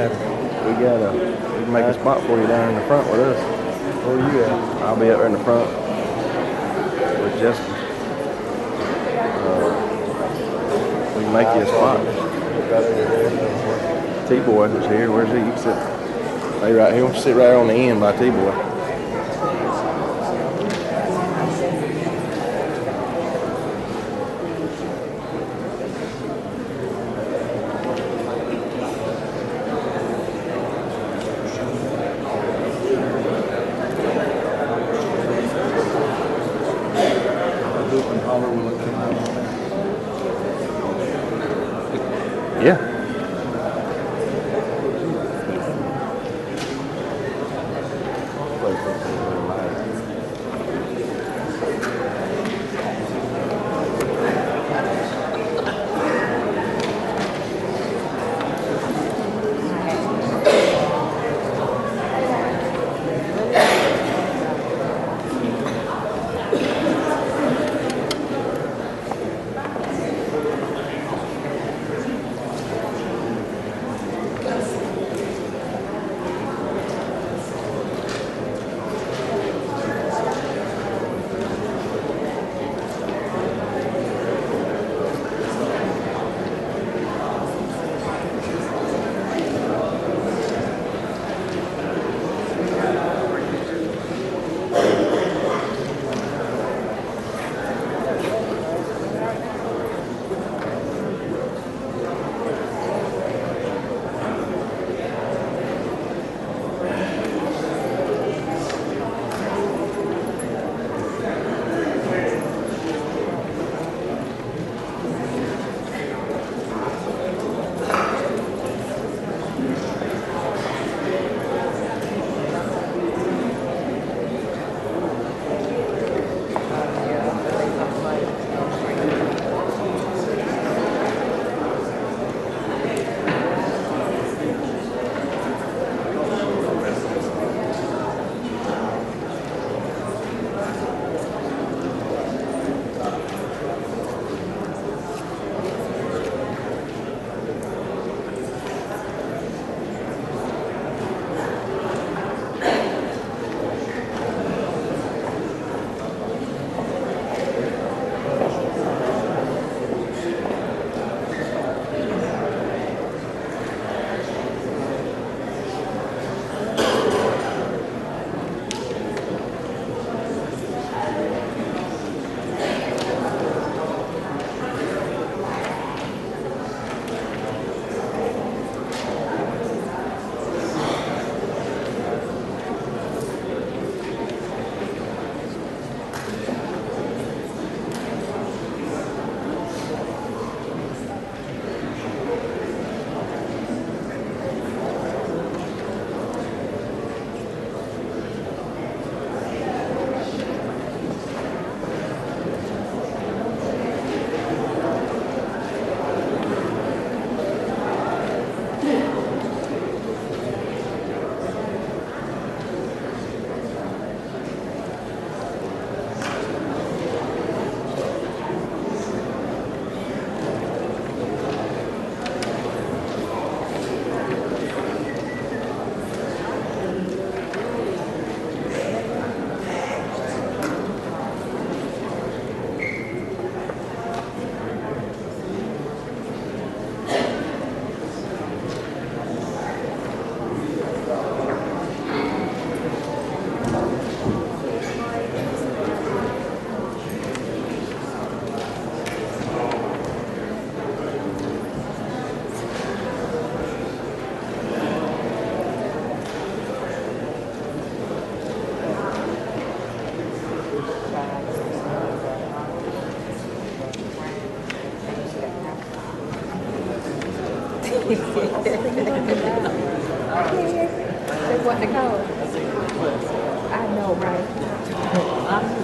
matter. We can make a spot for you down in the front with us. Where you at? I'll be up there in the front with Jessica. We can make you a spot. T-Boy is here. Where's he? You can sit. Hey, right here. He sit right on the end by T-Boy. Yeah. They want to go. I know, right? I know.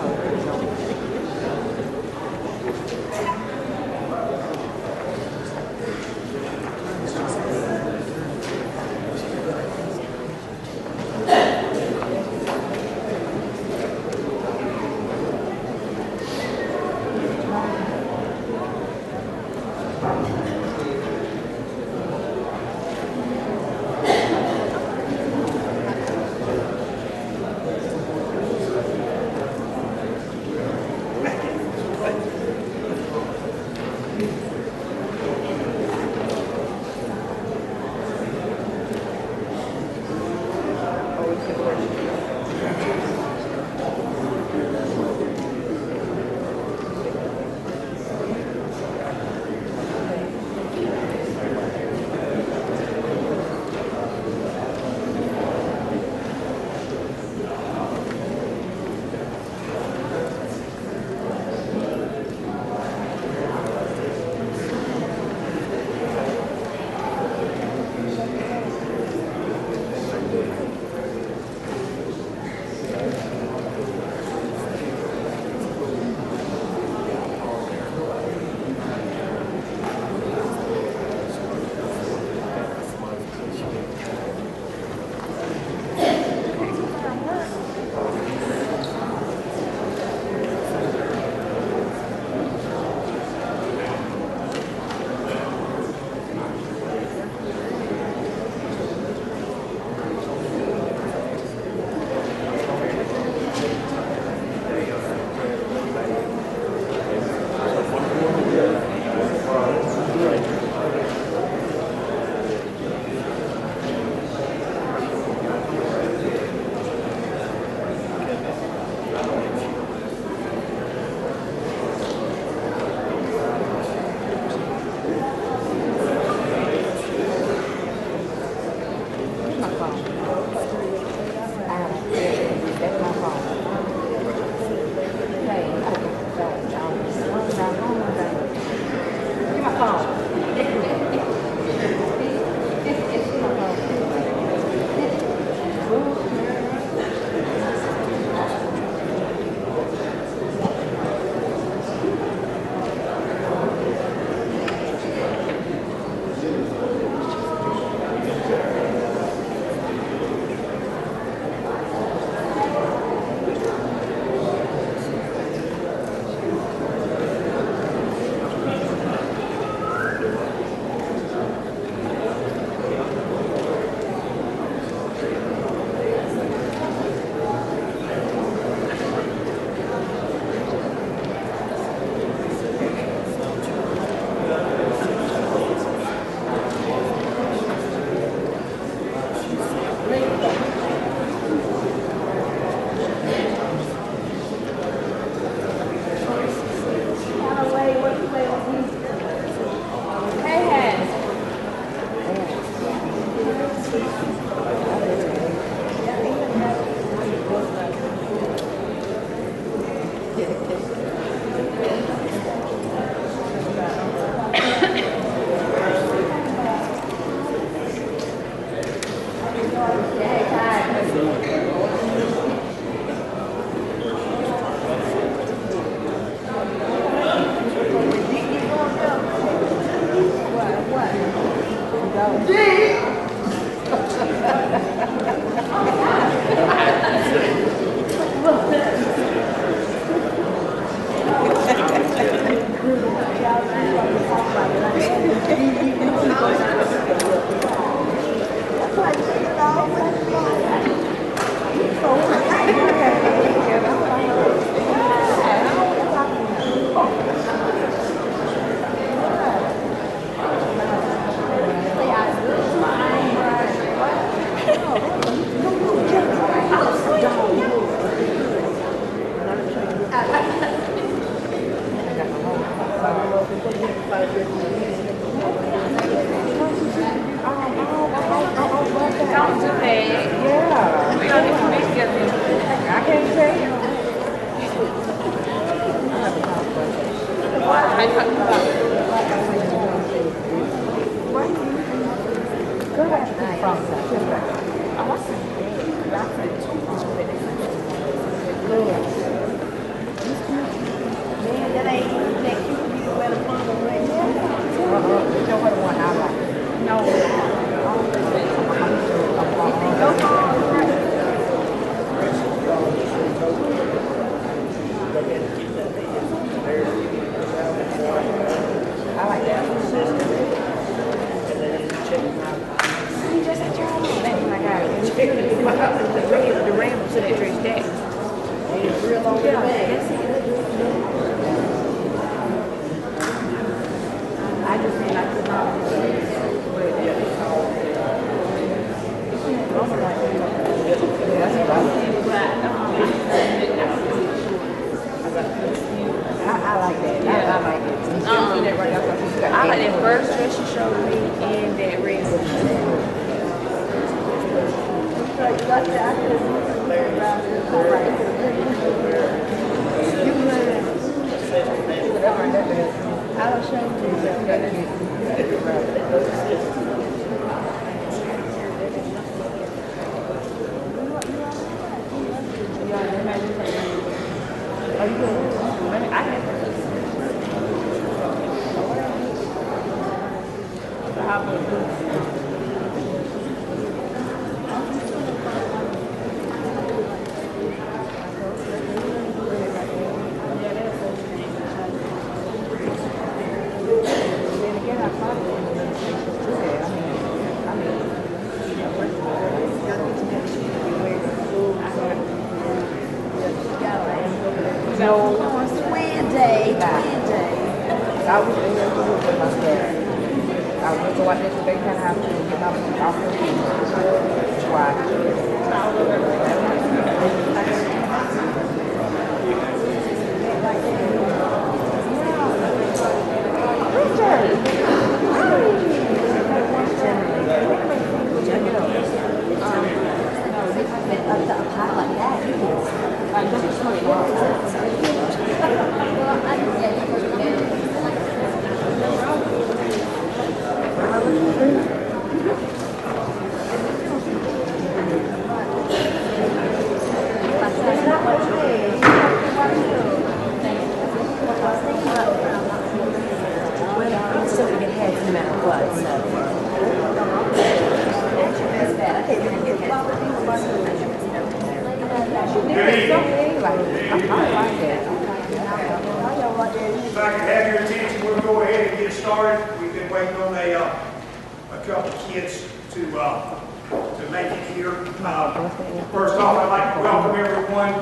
First off, I'd like to welcome everyone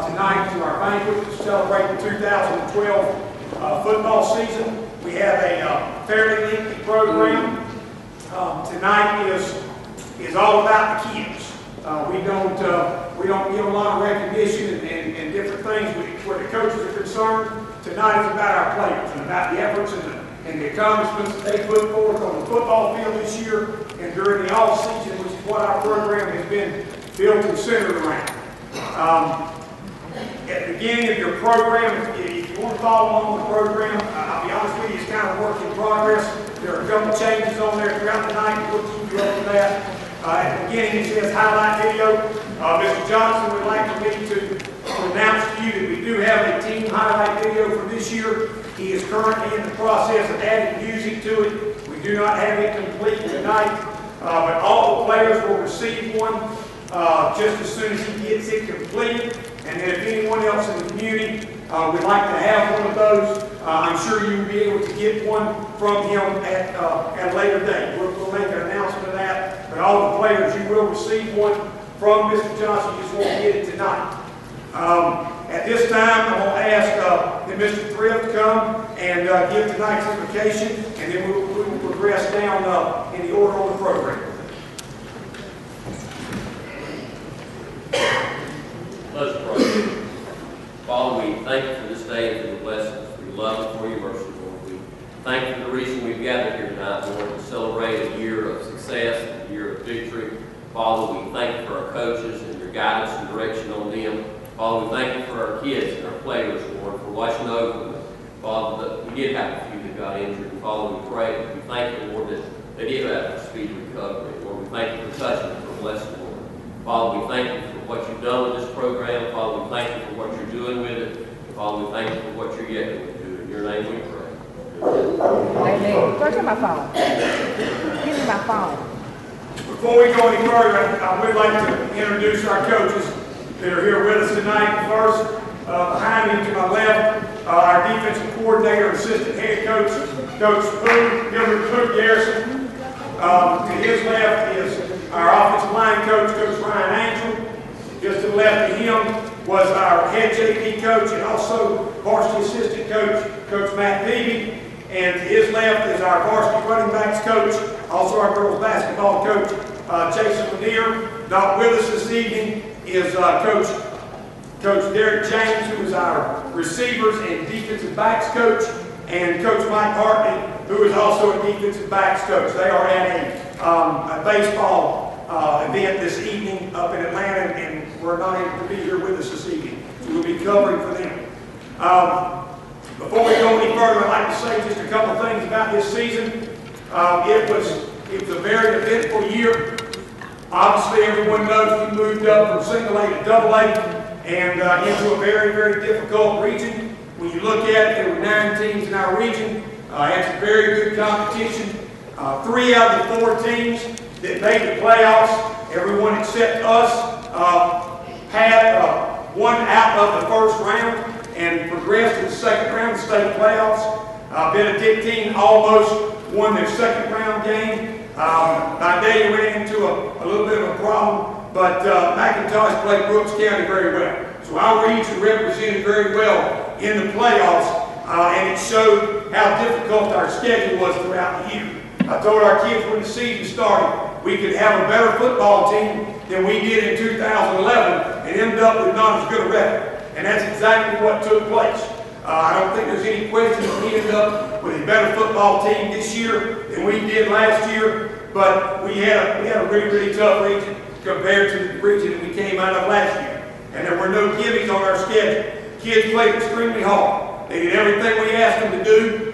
tonight to our banquet to celebrate the 2012 football season. We have a fairly lengthy program. Tonight is all about the kids. We don't give a lot of recognition and different things where the coaches are concerned. Tonight is about our players and about the efforts and the accomplishments that they put forth on the football field this year and during the off season, which is what our program has been built and centered around. At the beginning of your program, if you want to follow along with the program, I'll be honest with you, it's kind of a work in progress. There are a couple changes on there throughout the night. We'll keep you up to that. At the beginning, it says highlight video. Mr. Johnson would like for me to announce to you that we do have a team highlight video for this year. He is currently in the process of adding music to it. We do not have it complete tonight, but all the players will receive one just as soon as he gets it completed. And then if anyone else in the community would like to have one of those, I'm sure you will be able to get one from him at a later date. We'll make an announcement of that. But all the players, you will receive one from Mr. Johnson. You just won't get it tonight. At this time, I'm going to ask that Mr. Thrift come and give tonight's invocation, and then we will progress down in the order of the program. Let's pray. Father, we thank you for this day and for the blessings. We love you for your mercy, Lord. We thank you for the reason we've gathered here tonight, Lord, to celebrate a year of success, a year of victory. Father, we thank you for our coaches and your guidance and direction on them. Father, we thank you for our kids and our players, Lord, for watching over them. Father, we did have a few that got injured. And Father, we pray. We thank you, Lord, that they did have a speedy recovery. Lord, we thank you for touching them, for blessing them, Lord. Father, we thank you for what you've done with this program. Father, we thank you for what you're doing with it. And Father, we thank you for what you're yet going to do. In your name we pray. Amen. Go to my phone. Give me my phone. Before we go any further, I would like to introduce our coaches that are here with us tonight. First, behind me to my left, our defensive coordinator, assistant head coach, Coach Pooh Garrison. To his left is our offensive line coach, Coach Ryan Angel. Just to the left of him was our head JV coach and also varsity assistant coach, Coach Matt Peavy. And to his left is our varsity running backs coach, also our girls basketball coach, Jason Lanier. Not with us this evening is Coach Derek James, who is our receivers and defensive backs coach, and Coach Mike Hartley, who is also a defensive backs coach. They are at a baseball event this evening up in Atlanta, and we're not able to be here with us this evening, so we'll be covering for them. Before we go any further, I'd like to say just a couple of things about this season. It was a very eventful year. Obviously, everyone knows we moved up from single A to double A and into a very, very difficult region. When you look at it, there were 9 teams in our region. Had some very good competition. 3 out of the 4 teams that made the playoffs, everyone except us, had one out of the first round and progressed to the second round of state playoffs. Benedictine almost won their second round game. Vidalia ran into a little bit of a problem, but McIntosh played Brooks County very well. So our region represented very well in the playoffs, and it showed how difficult our schedule was throughout the year. I told our kids when the season started, we could have a better football team than we did in 2011 and end up with not as good a record. And that's exactly what took place. I don't think there's any question that we ended up with a better football team this year than we did last year, but we had a really, really tough region compared to the region that we came out of last year. And there were no gimmies on our schedule. Kids played extremely hard. They did everything we asked them to do.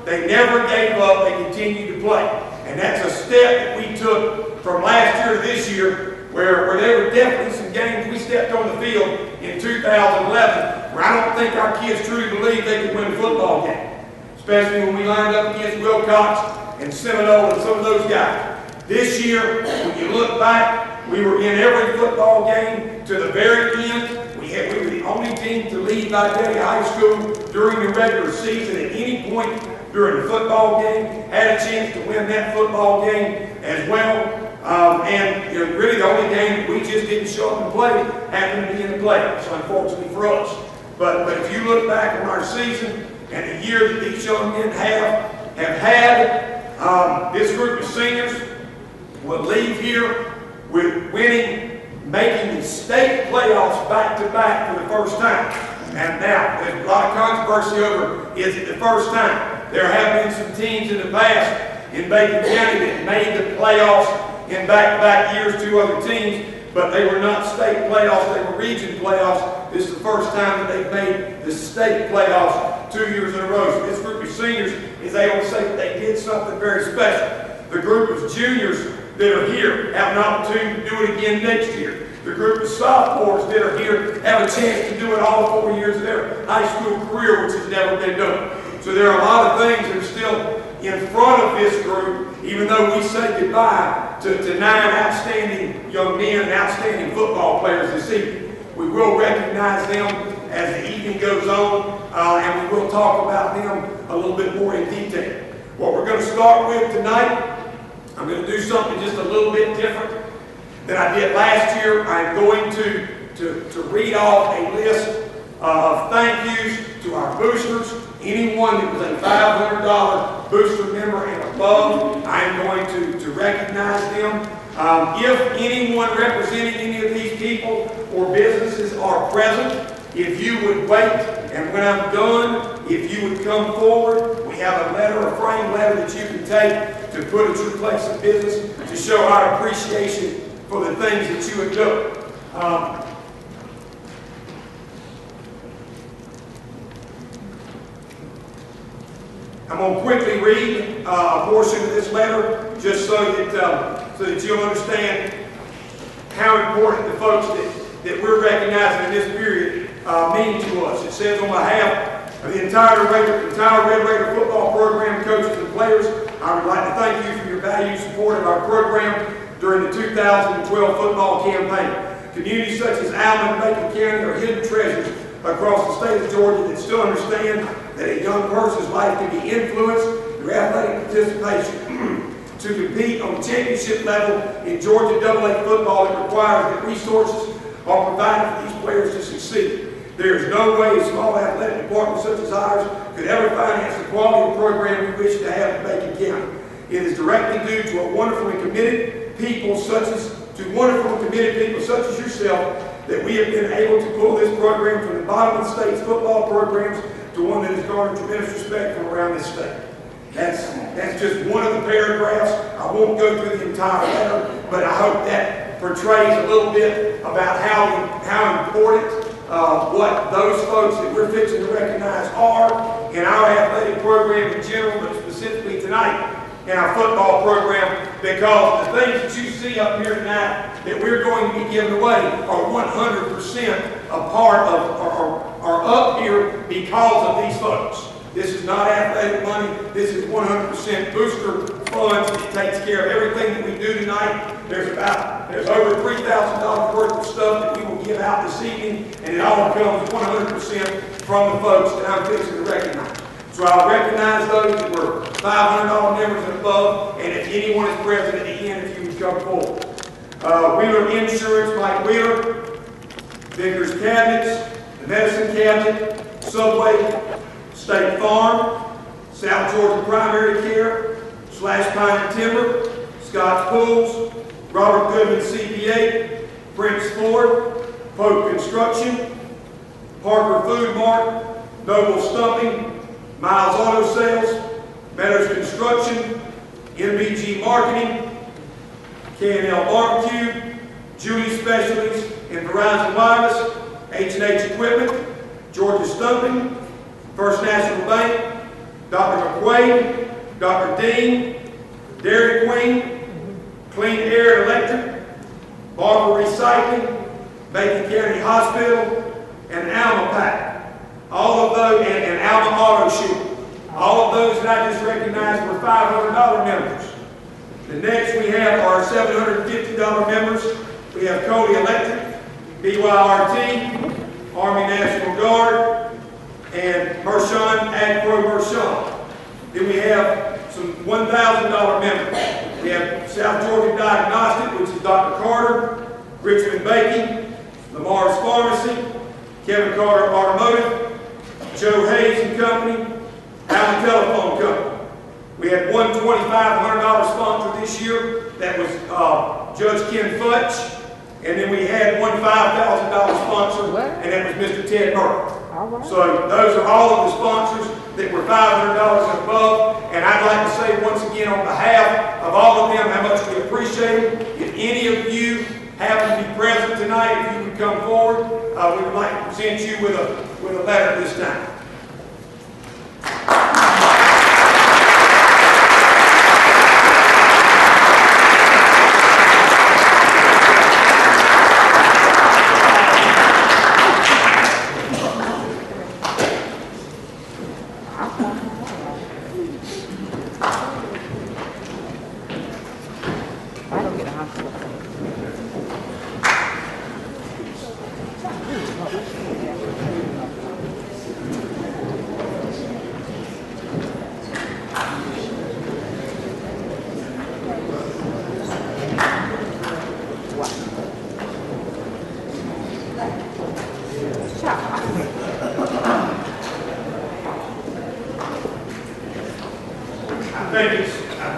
They never gave up. They continued to play. And that's a step that we took from last year to this year, where there were definitely some games we stepped on the field in 2011 where I don't think our kids truly believed they could win a football game, especially when we lined up against Wilcox and Seminole and some of those guys. This year, when you look back, we were in every football game to the very end. We were the only team to lead Vidalia High School during the regular season at any point during the football game, had a chance to win that football game as well. And really the only game that we just didn't show up and play happened to be in the playoffs, unfortunately for us. But if you look back on our season and the year that these young men have had, this group of seniors will leave here with making the state playoffs back-to-back for the first time. And now, there's a lot of controversy over, is it the first time? There have been some teams in the past in Bacon County that made the playoffs in back-to-back years, 2 other teams, but they were not state playoffs, they were region playoffs. This is the first time that they've made the state playoffs 2 years in a row. So this group of seniors is able to say that they did something very special. The group of juniors that are here have an opportunity to do it again next year. The group of sophomores that are here have a chance to do it all 4 years of their high school career, which has never been done. So there are a lot of things that are still in front of this group, even though we say goodbye to 9 outstanding young men and outstanding football players this evening. We will recognize them as the evening goes on, and we will talk about them a little bit more in detail. What we're going to start with tonight, I'm going to do something just a little bit different than I did last year. I'm going to read off a list of thank yous to our boosters. Anyone that was a $500 booster member and above, I'm going to recognize them. If anyone representing any of these people or businesses are present, if you would wait, and when I'm done, if you would come forward, we have a letter, a framed letter that you can take to put at your place of business to show our appreciation for the things that you have done. I'm going to quickly read a portion of this letter just so that you'll understand how important the folks that we're recognizing in this period mean to us. It says, on behalf of the entire Red Raider football program, coaches and players, I would like to thank you for your valued support of our program during the 2012 football campaign. Communities such as Allen and Banquet County are hidden treasures across the state of Georgia that still understand that a young person's life can be influenced through athletic participation. To compete on the championship level in Georgia AA football, it requires that resources are provided for these players to succeed. There is no way a small athletic department such as ours could ever finance the quality of program we wish to have in Banquet County. It is directly due to wonderful and committed people such as yourself that we have been able to pull this program from the bottom of the state's football programs to one that has garnered tremendous respect from around this state. That's just one of the paragraphs. I won't go through the entire letter, but I hope that portrays a little bit about how important what those folks that we're fixing to recognize are in our athletic program in general, but specifically tonight in our football program, because the things that you see up here tonight that we're going to be giving away are 100% a part of, are up here because of these folks. This is not athletic money. This is 100% booster funds. It takes care of everything that we do tonight. There's over $3,000 worth of stuff that we will give out this evening, and it all comes 100% from the folks that I'm fixing to recognize. So I'll recognize those that were $500 members and above, and if anyone is present at the end, if you would come forward. Wheeler Insurance, Mike Wheeler, Vickers Cabinets, the Medicine Cabinet, Subway, State Farm, South Georgia Primary Care, Slash Pine and Timber, Scott's Pools, Robert Goodman CPA, Prince Ford, Pope Construction, Parker Food Mart, Noble Stumping, Miles Auto Sales, Meadows Construction, MBG Marketing, K&L Barbecue, Julie Specialties, and Verizon Wireless, H&H Equipment, Georgia Stumping, First National Bank, Dr. McQuaid, Dr. Dean, Dairy Queen, Clean Air and Electric, Barber Recycling, Macon County Hospital, and Alma Pack. All of those, and Alma Auto Shield. All of those that I just recognized were $500 members. The next we have our $750 members. We have Cody Electric, BYRT, Army National Guard, and Mershon, Agpro Mershon. Then we have some $1,000 members. We have South Georgia Diagnostic, which is Dr. Carter, Richmond Baking, Lamar's Pharmacy, Kevin Carter Automotive, Joe Hayes and Company, Allen Telephone Company. We had one $2,500 sponsor this year. That was Judge Ken Futch. And then we had one $5,000 sponsor, and that was Mr. Ted Burke. So those are all of the sponsors that were $500 and above. And I'd like to say once again on behalf of all of them how much we appreciate them. If any of you happen to be present tonight, if you would come forward, we would like to present you with a letter this time. I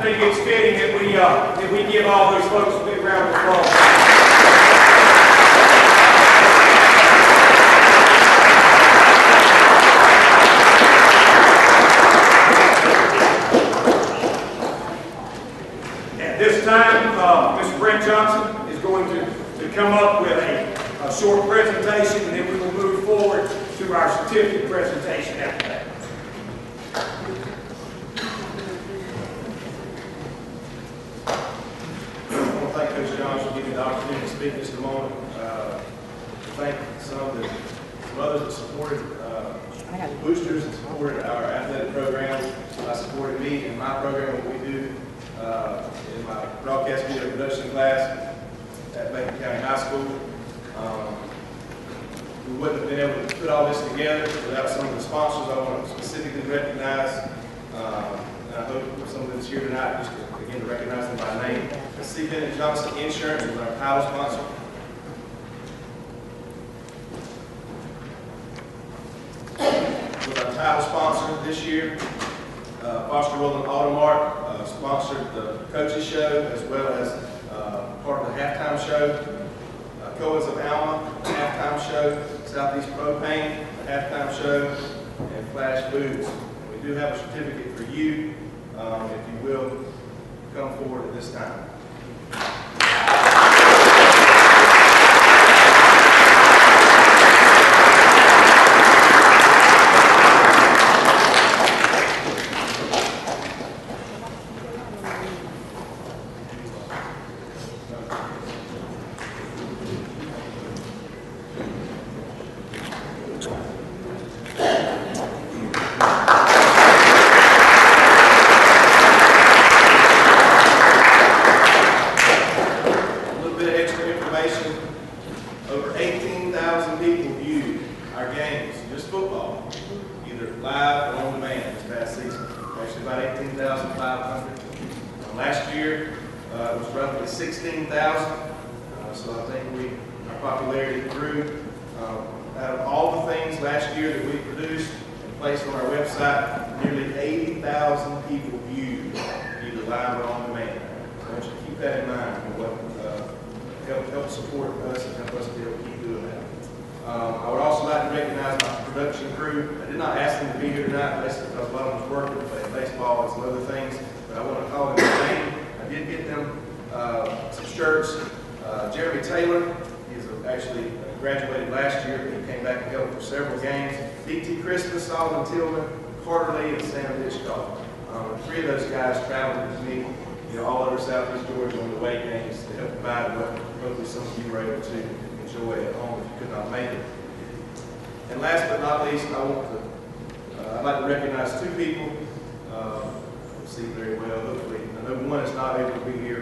think it's fitting that we give all those folks a big round of applause. At this time, Mr. Brent Johnson is going to come up with a short presentation, and then we will move forward to our certificate presentation after that. Thank Coach John for giving me the opportunity to speak just a moment. Thank some others that supported boosters and supported our athletic program. Supported me in my program, what we do in my broadcast video production class at Banquet County High School. We wouldn't have been able to put all this together without some of the sponsors I want to specifically recognize. And I hope some of us here tonight just to begin to recognize them by name. BRENTJOHNSON Insurance is our title sponsor. Was our title sponsor this year. Foster Roland Automark sponsored the coaches show as well as part of the halftime show. Cohen's of Alma, the halftime show. Southeast Propane, the halftime show. And Flash Foods. And we do have a certificate for you, if you will come forward at this time. Over 18,000 people viewed our games, just football, either live or on demand this past season. Actually about 18,500. Last year it was roughly 16,000. So I think our popularity grew. Out of all the things last year that we produced and placed on our website, nearly 80,000 people viewed, either live or on demand. So I want you to keep that in mind and what help support us and help us be able to keep doing that. I would also like to recognize my production crew. I did not ask them to be here tonight, basically because a lot of them was working, playing baseball and some other things, but I want to call them by name. I did get them some shirts. Jeremy Taylor, he's actually graduated last year. He came back and helped for several games. D.T. Christmas, Solomon Tillman, Carter Lee, and Sam Hitchcock. Three of those guys traveled with me, all over Southeast Georgia on the away games to help provide what hopefully some of you were able to enjoy at home if you could not make it. And last but not least, I'd like to recognize two people. You'll see very well, hopefully. I know one is not able to be here,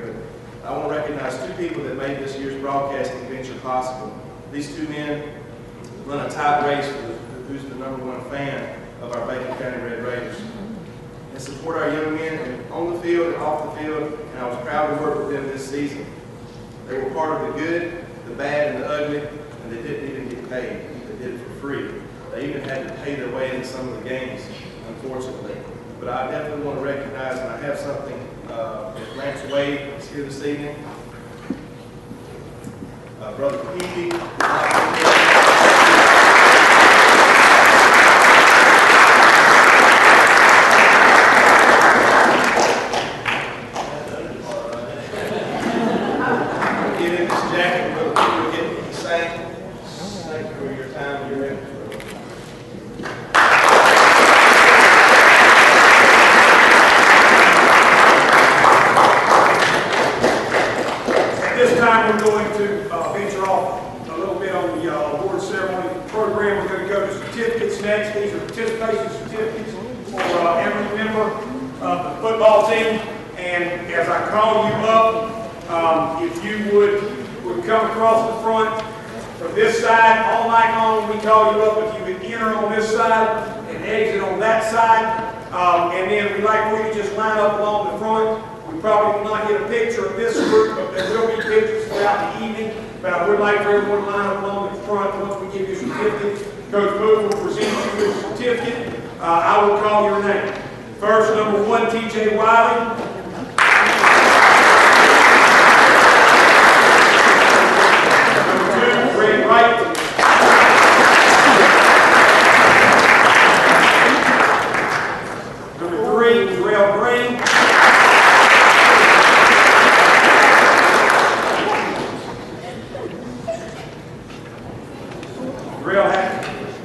but I want to recognize two people that made this year's broadcasting venture possible. These two men run a tight race for who's the #1 fan of our Banquet County Red Raiders. And support our young men on the field and off the field, and I was proud to work with them this season. They were part of the good, the bad, and the ugly, and they didn't even get paid. They did it for free. They even had to pay their way into some of the games, unfortunately. But I definitely want to recognize, and I have something, if Lance Wade is here this evening. Brother Peavy. We're going to venture off a little bit on the award ceremony program. We're going to go to certificates next. These are participation certificates for every member of the football team. And as I call you up, If you would come across the front from this side all night long, we call you up. If you would enter on this side and exit on that side, and then we'd like for you to just line up along the front. We probably will not get a picture of this group, but there will be pictures throughout the evening. But I would like for everyone to line up along the front once we give you a certificate. Coach Booth will present you with a certificate. I will call your name. First, number 1, T.J. Wiley. Number 2, Greg Wright. Number 3, Terrell Green.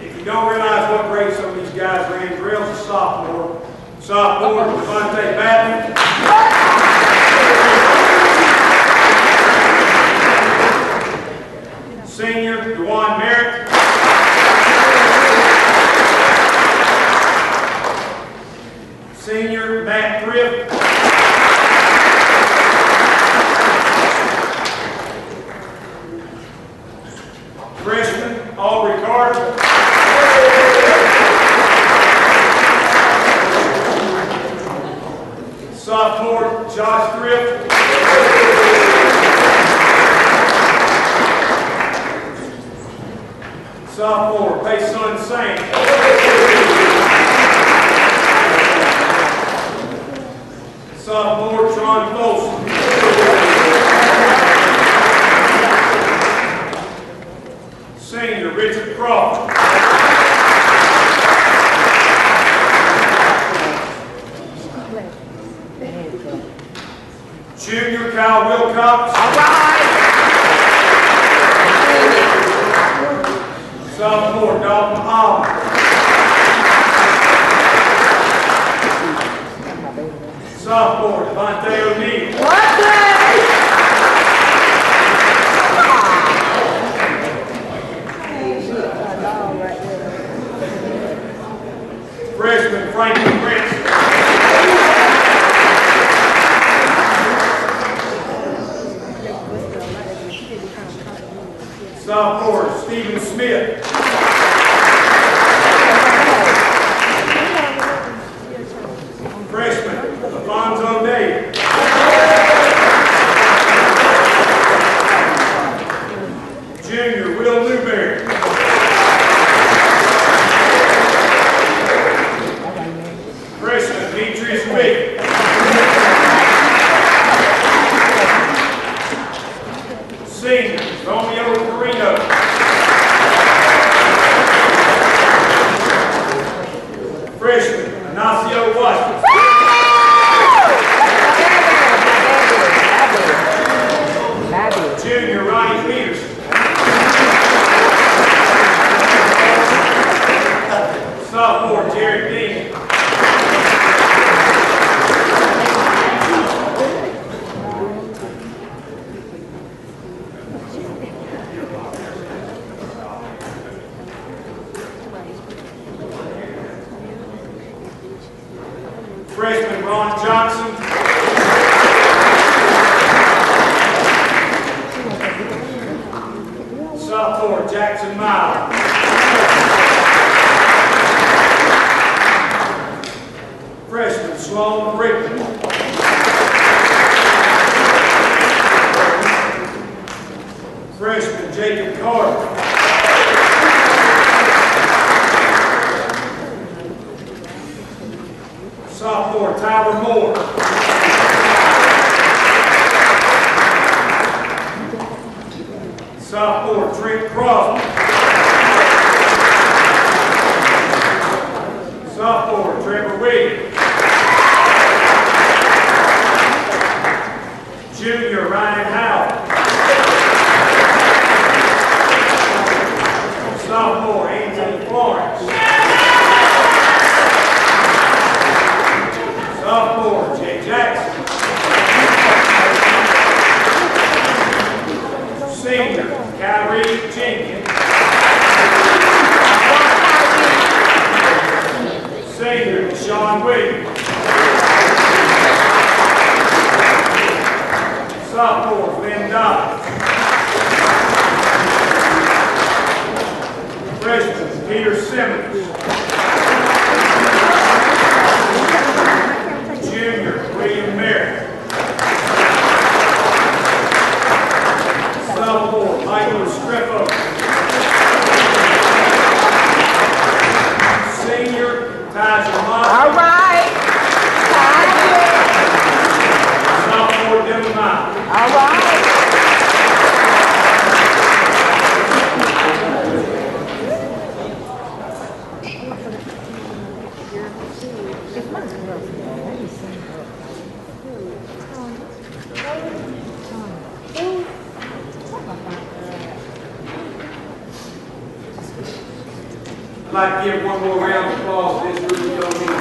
If you don't realize what grade some of these guys ran, Drill's a sophomore. Sophomore, Devontae Batten. Senior, DeJuan Merritt. Senior, Matt Thrift. Freshman, Aubrey Carter. Sophomore, Josh Thrift. Sophomore, Payson Saint. Sophomore, Tron Folsom. Senior, Richard Crawford. Junior, Kyle Wilcox. Sophomore, Dalton Allen. Sophomore, Devontae O'Neill. Freshman, Franklin Prince. Sophomore, Stephen Smith. Freshman, Alfonso Davis. Junior, Will Newberry. Freshman, Demetrius Wick. Senior, Romeo Carino. Freshman, Ignacio Watson. Junior, Ronnie Peterson. Sophomore, Jared Dean. Freshman, Ron Johnson. Sophomore, Jackson Miles. Freshman, Sloan Rickman. Freshman, Jacob Carter. Sophomore, Tyler Moore. Sophomore, Trent Crosby. Sophomore, Trevor Williams. Junior, Ryan Howell. Sophomore, Anthony Florence. Sophomore, Jay Jackson. Senior, Kyrie Jenkins. Senior, Sean Williams. Sophomore, Michael Streppo. Senior, Tyson Motley. All right. Sophomore, Dylan Mott. All right. I'd like to give one more round of applause to this group of young men.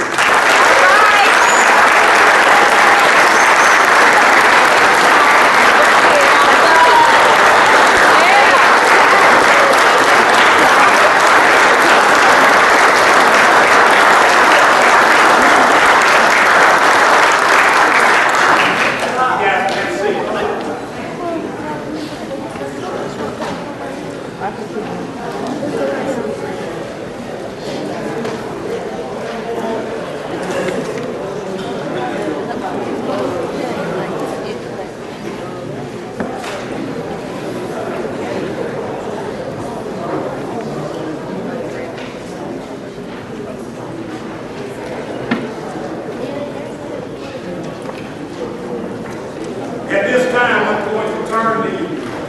At this time, I'm going to turn the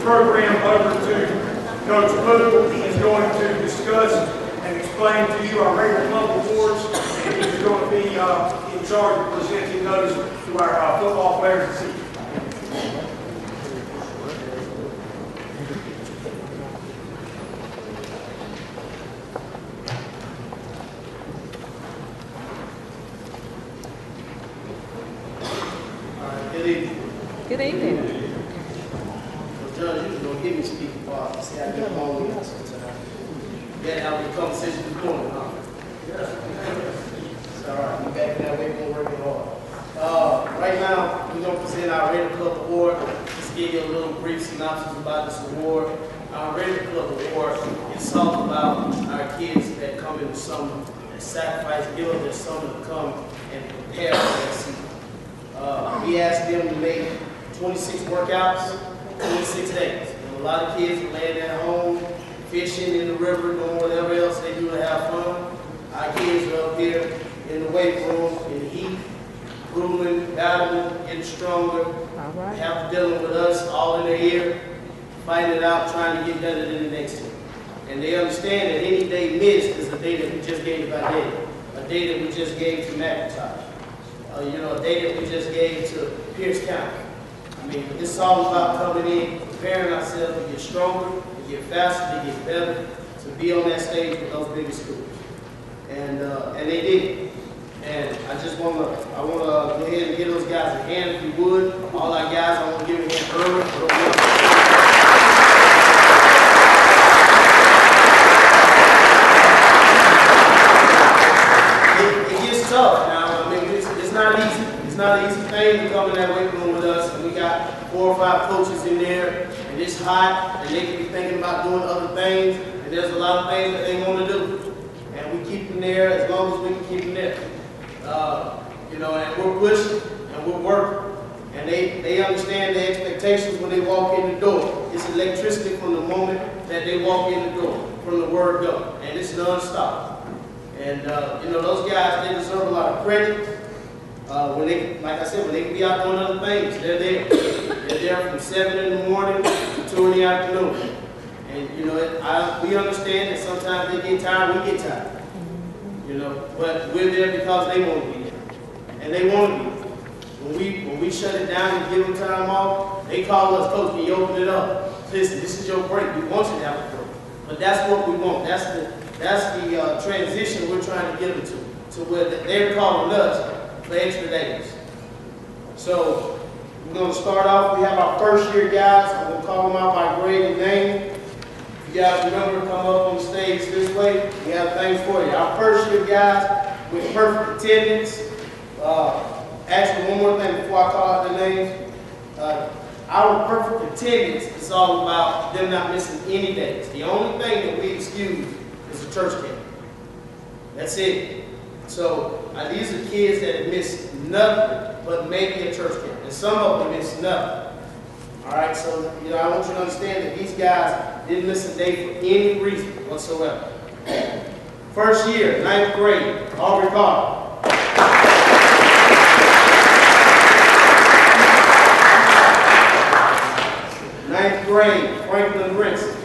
program over to Coach Booth. He is going to discuss and explain to you our regular club awards, and he's going to be in charge of presenting those to our football players this evening. Good evening. Good evening. Well, Judge, you was gonna give me speaking part. See, I get home with us sometimes. We had to have a conversation this morning, huh? It's all right. You back in that way, we're working hard. Right now, we're gonna present our Raider Club Award. Just give you a little brief synopsis about this award. Our Raider Club Award is all about our kids that come in the summer and sacrifice, give up their summer to come and prepare for that season. We asked them to make 26 workouts, 26 days. And a lot of kids are laying at home, fishing in the river, doing whatever else they do to have fun. Our kids are up here in the weight room, in the heat, grueling, battling, getting stronger, All right. have dealing with us all in their ear, fighting it out, trying to get better than the next team. And they understand that any day missed is a day that we just gave to Banquet, a day that we just gave to McIntosh. A day that we just gave to Pierce County. I mean, it's all about coming in, preparing ourselves to get stronger, to get faster, to get better, to be on that stage with those bigger schools. And they did. And I wanna go ahead and give those guys a hand if you would. All our guys, I wanna give them a hand early. It gets tough now. It's not easy. It's not an easy thing to come in that weight room with us, and we got 4 or 5 coaches in there, and it's hot, and they can be thinking about doing other things, and there's a lot of things that they want to do. And we keep them there as long as we can keep them there. And we're pushing, and we're working. And they understand the expectations when they walk in the door. It's electricity from the moment that they walk in the door, from the word go, and it's non-stop. And those guys, they deserve a lot of credit. When they, like I said, when they can be out doing other things, they're there. They're there from 7 in the morning to 2 in the afternoon. And we understand that sometimes they get tired, we get tired. But we're there because they want to be there, and they want to be there. When we shut it down and give them time off, they call us, Coach, can you open it up? Listen, this is your break. We want you to have a break. But that's what we want. That's the transition we're trying to get them to where they're calling us for extra days. So we're going to start off. We have our first year guys. I'm going to call them out by grade and name. If you guys remember to come up on the stage this way, we have things for you. Our first year guys with perfect attendance. Actually, one more thing before I call out the names. Our perfect attendance is all about them not missing any days. The only thing that we excuse is a church camp. That's it. So these are kids that have missed nothing but maybe a church camp. And some of them missed nothing. All right, so I want you to understand that these guys didn't miss a day for any reason whatsoever. First year, 9th grade, Aubrey Carter. Ninth grade, Franklin Brinson.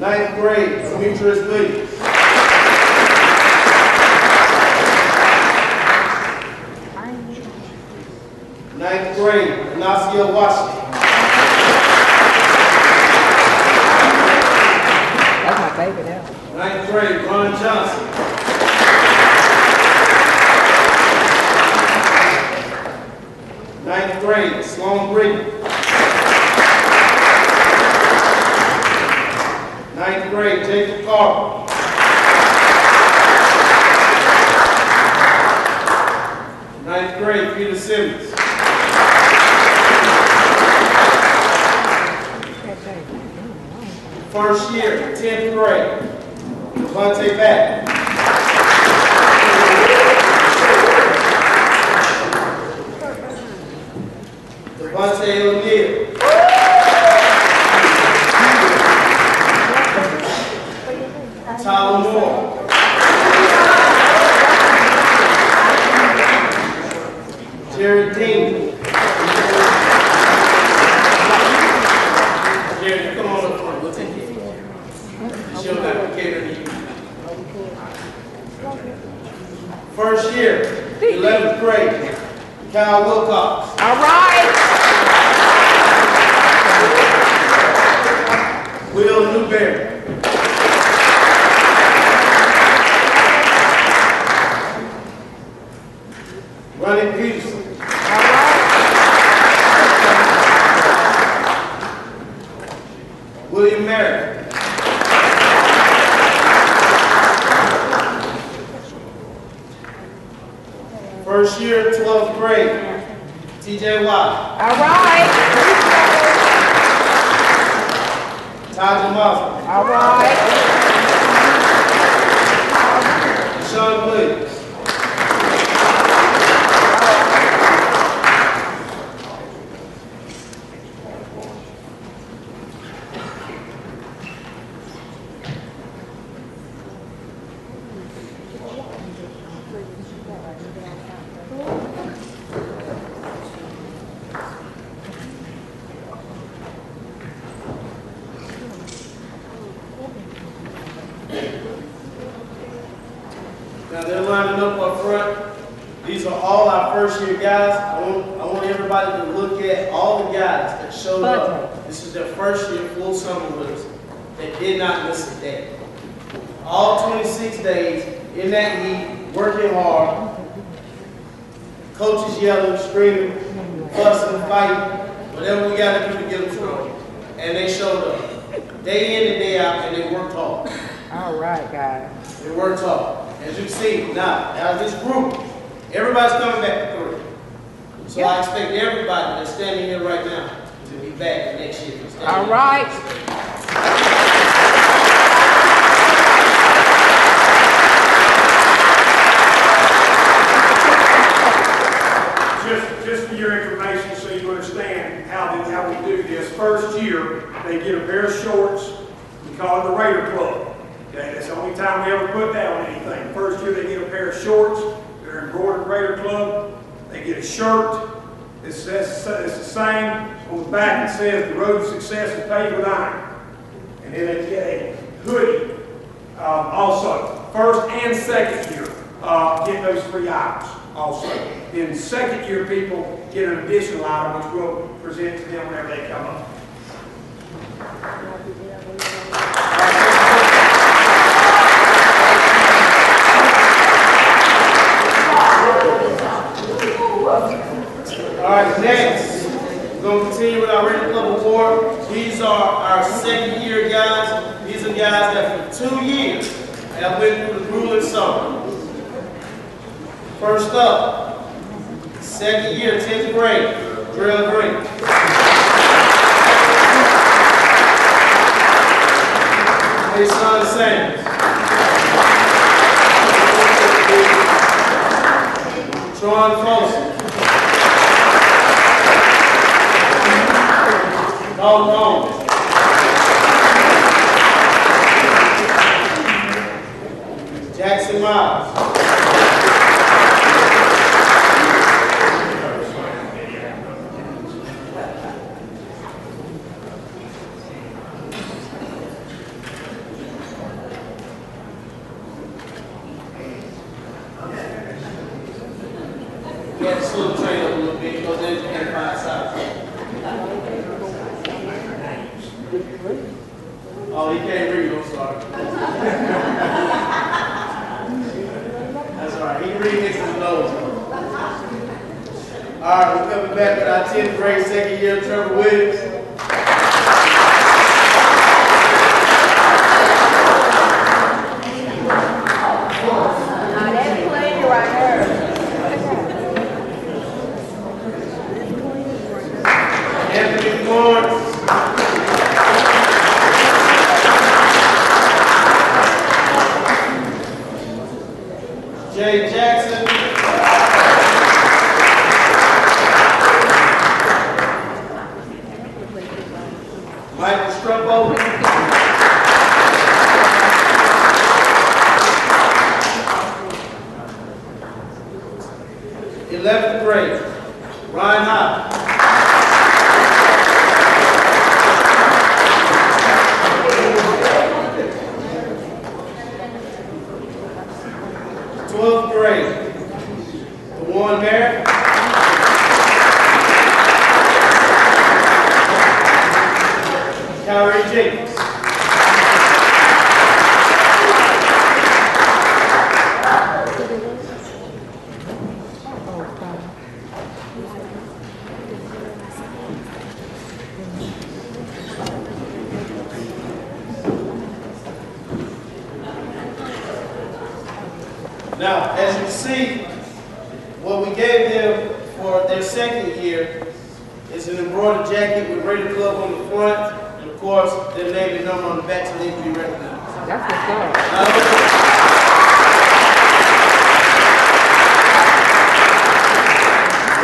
Ninth grade, Demetrius Williams. Ninth grade, Ignacio Washington. That's my favorite now. Ninth grade, Ron Johnson. Ninth grade, Sloan Britton. Ninth grade, Jacob Carver. Ninth grade, Peter Simmons. First year, 10th grade, Devontae Back. Devontae O'Neal. Tyler Moore. Jerry Dean. Jerry, come on up front. We'll take you. She'll not cater to you. First year, 11th grade, Kyle Wilcox. All right. Will Newberry. Ronnie Peterson. William Merrick. First year, 12th grade, TJ Watt. All right. Taja Mosman. All right. Sean Williams. Now they're lining up front. These are all our first year guys. I want everybody to look at all the guys that showed up. This is their first year full summer with us. They did not miss a day. All 26 days in that heat, working hard. Coaches yelling, screaming, fussing, fighting, whatever we got to do to get them strong. And they showed up. Day in and day out, and they worked hard. All right, guys. They worked hard. As you can see, now, out of this group, everybody's coming back to 3. So I expect everybody that's standing here right now to be back next year. All right. Just for your information, so you understand how we do this. First year, they get a pair of shorts. We call it the Raider Club. Okay, that's the only time we ever put that on anything. First year, they get a pair of shorts. They're embroidered Raider Club. They get a shirt. It's the same. On the back, it says, "The road to success is paved with iron." And then they get a hoodie. Also, first and second year, get those 3 items also. Then second year people get an additional item, which we'll present to them whenever they come up. All right, next, we're going to continue with our Raider Club Award. These are our second year guys. These are guys that for 2 years have went through the grueling summer. First up, second year, 10th grade, Drill Green. Jason Sanders. Ron Folsom. Paul Combs. Jackson Miles. We had to slow the train up a little bit because there's and five sides. Oh, he can't read, I'm sorry. That's all right, he can read next to the nose. All right, we're coming back with our 10th grade second year, Trevor Williams. Now that's clean right here. Anthony Florence. Jay Jackson. Michael Strumpo. 11th grade, Ryan Hop. 12th grade, DeWan Merritt. 'Kyrie Jenkins. Now, as you can see, what we gave them for their second year is an embroidered jacket with Raider Club on the front, and of course, their name and number on the back so they can be recognized. That's what's up.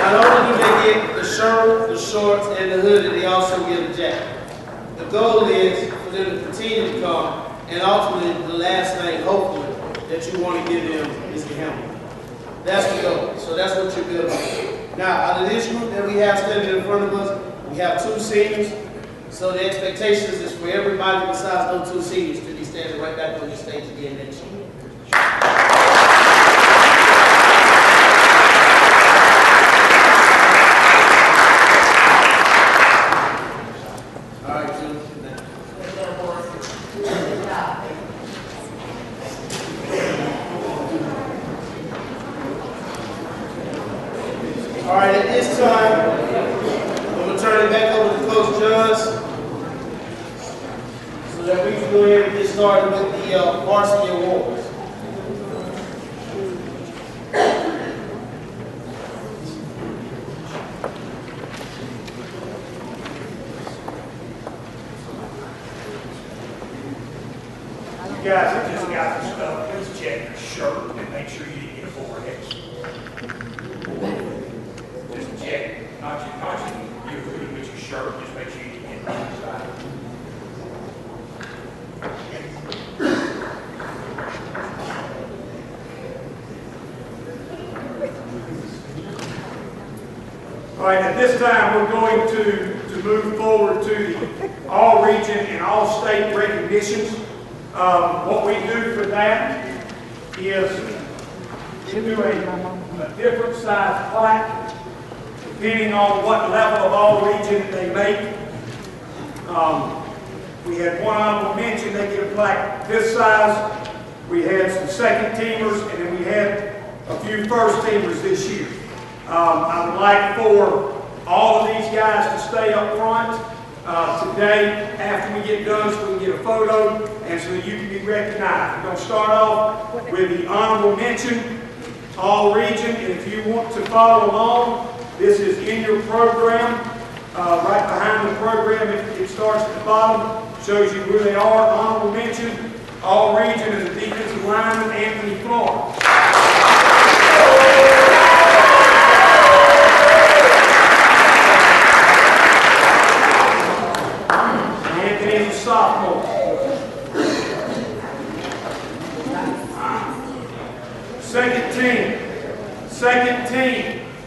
Not only do they get the shirt, the shorts, and the hoodie, they also get a jacket. The goal is for them to continue to come, and ultimately, the last thing, hopefully, that you want to give them is the helmet. That's the goal. So that's what you're building. Now, out of this group that we have standing in front of us, we have 2 seniors. So the expectations is for everybody besides those 2 seniors to be standing right back on the stage again next year. All right, Julie. All right, at this time, I'm going to turn it back over to Coach Johns so that we can go ahead and get started with the varsity awards. You guys that just got the stuff, please check your shirt and make sure you didn't get a 4X. Just check, not your hoodie, but your shirt, just make sure you didn't get the inside. All right, at this time, we're going to move forward to the all-region and all-state recognitions. What we do for that is we do a different size plaque, depending on what level of all-region they make. We had one honorable mention, they get a plaque this size. We had some second teamers, and then we had a few first teamers this year. I would like for all of these guys to stay up front today after we get done so we can get a photo and so that you can be recognized. We're going to start off with the honorable mention, all region, and if you want to follow along, this is in your program. Right behind the program, it starts at the bottom, shows you who they are. Honorable mention, all region is the defensive lineman, Anthony Florence.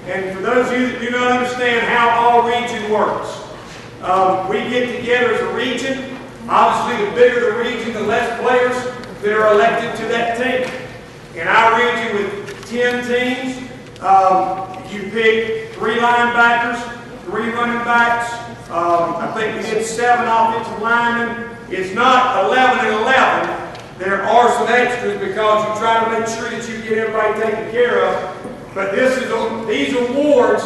And for those of you that do not understand how all region works, we get together as a region. Obviously, the bigger the region, the less players that are elected to that team. In our region with 10 teams, you pick 3 linebackers, 3 running backs. I think we did 7 offensive linemen. It's not 11 and 11. There are some extras because you try to make sure that you get everybody taken care of. But these awards,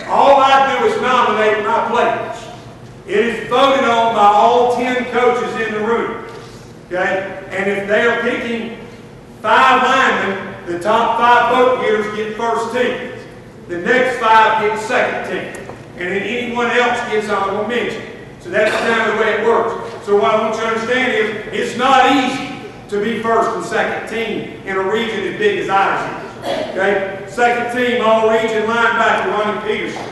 all I do is nominate my players. It is voted on by all 10 coaches in the room. Okay? And if they are picking 5 linemen, the top 5 vote getters get first team. The next 5 get second team. And then anyone else gets honorable mention. So that's kind of the way it works. So what I want you to understand is, it's not easy to be first and second team in a region as big as ours is. Okay? Second team, all region linebacker, Ronnie Peterson.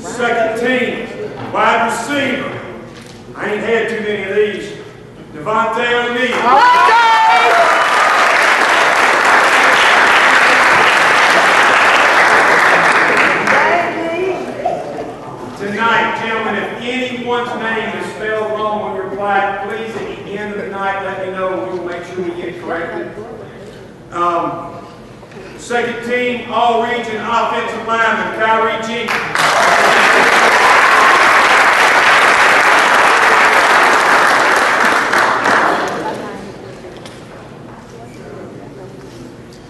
Second team, wide receiver. I ain't had too many of these. Devontae O'Neal. Tonight, gentlemen, if anyone's name is spelled wrong on your plaque, please at the end of the night let me know and we will make sure we get it corrected. Second team, all region offensive lineman, Kyrie Jenkins.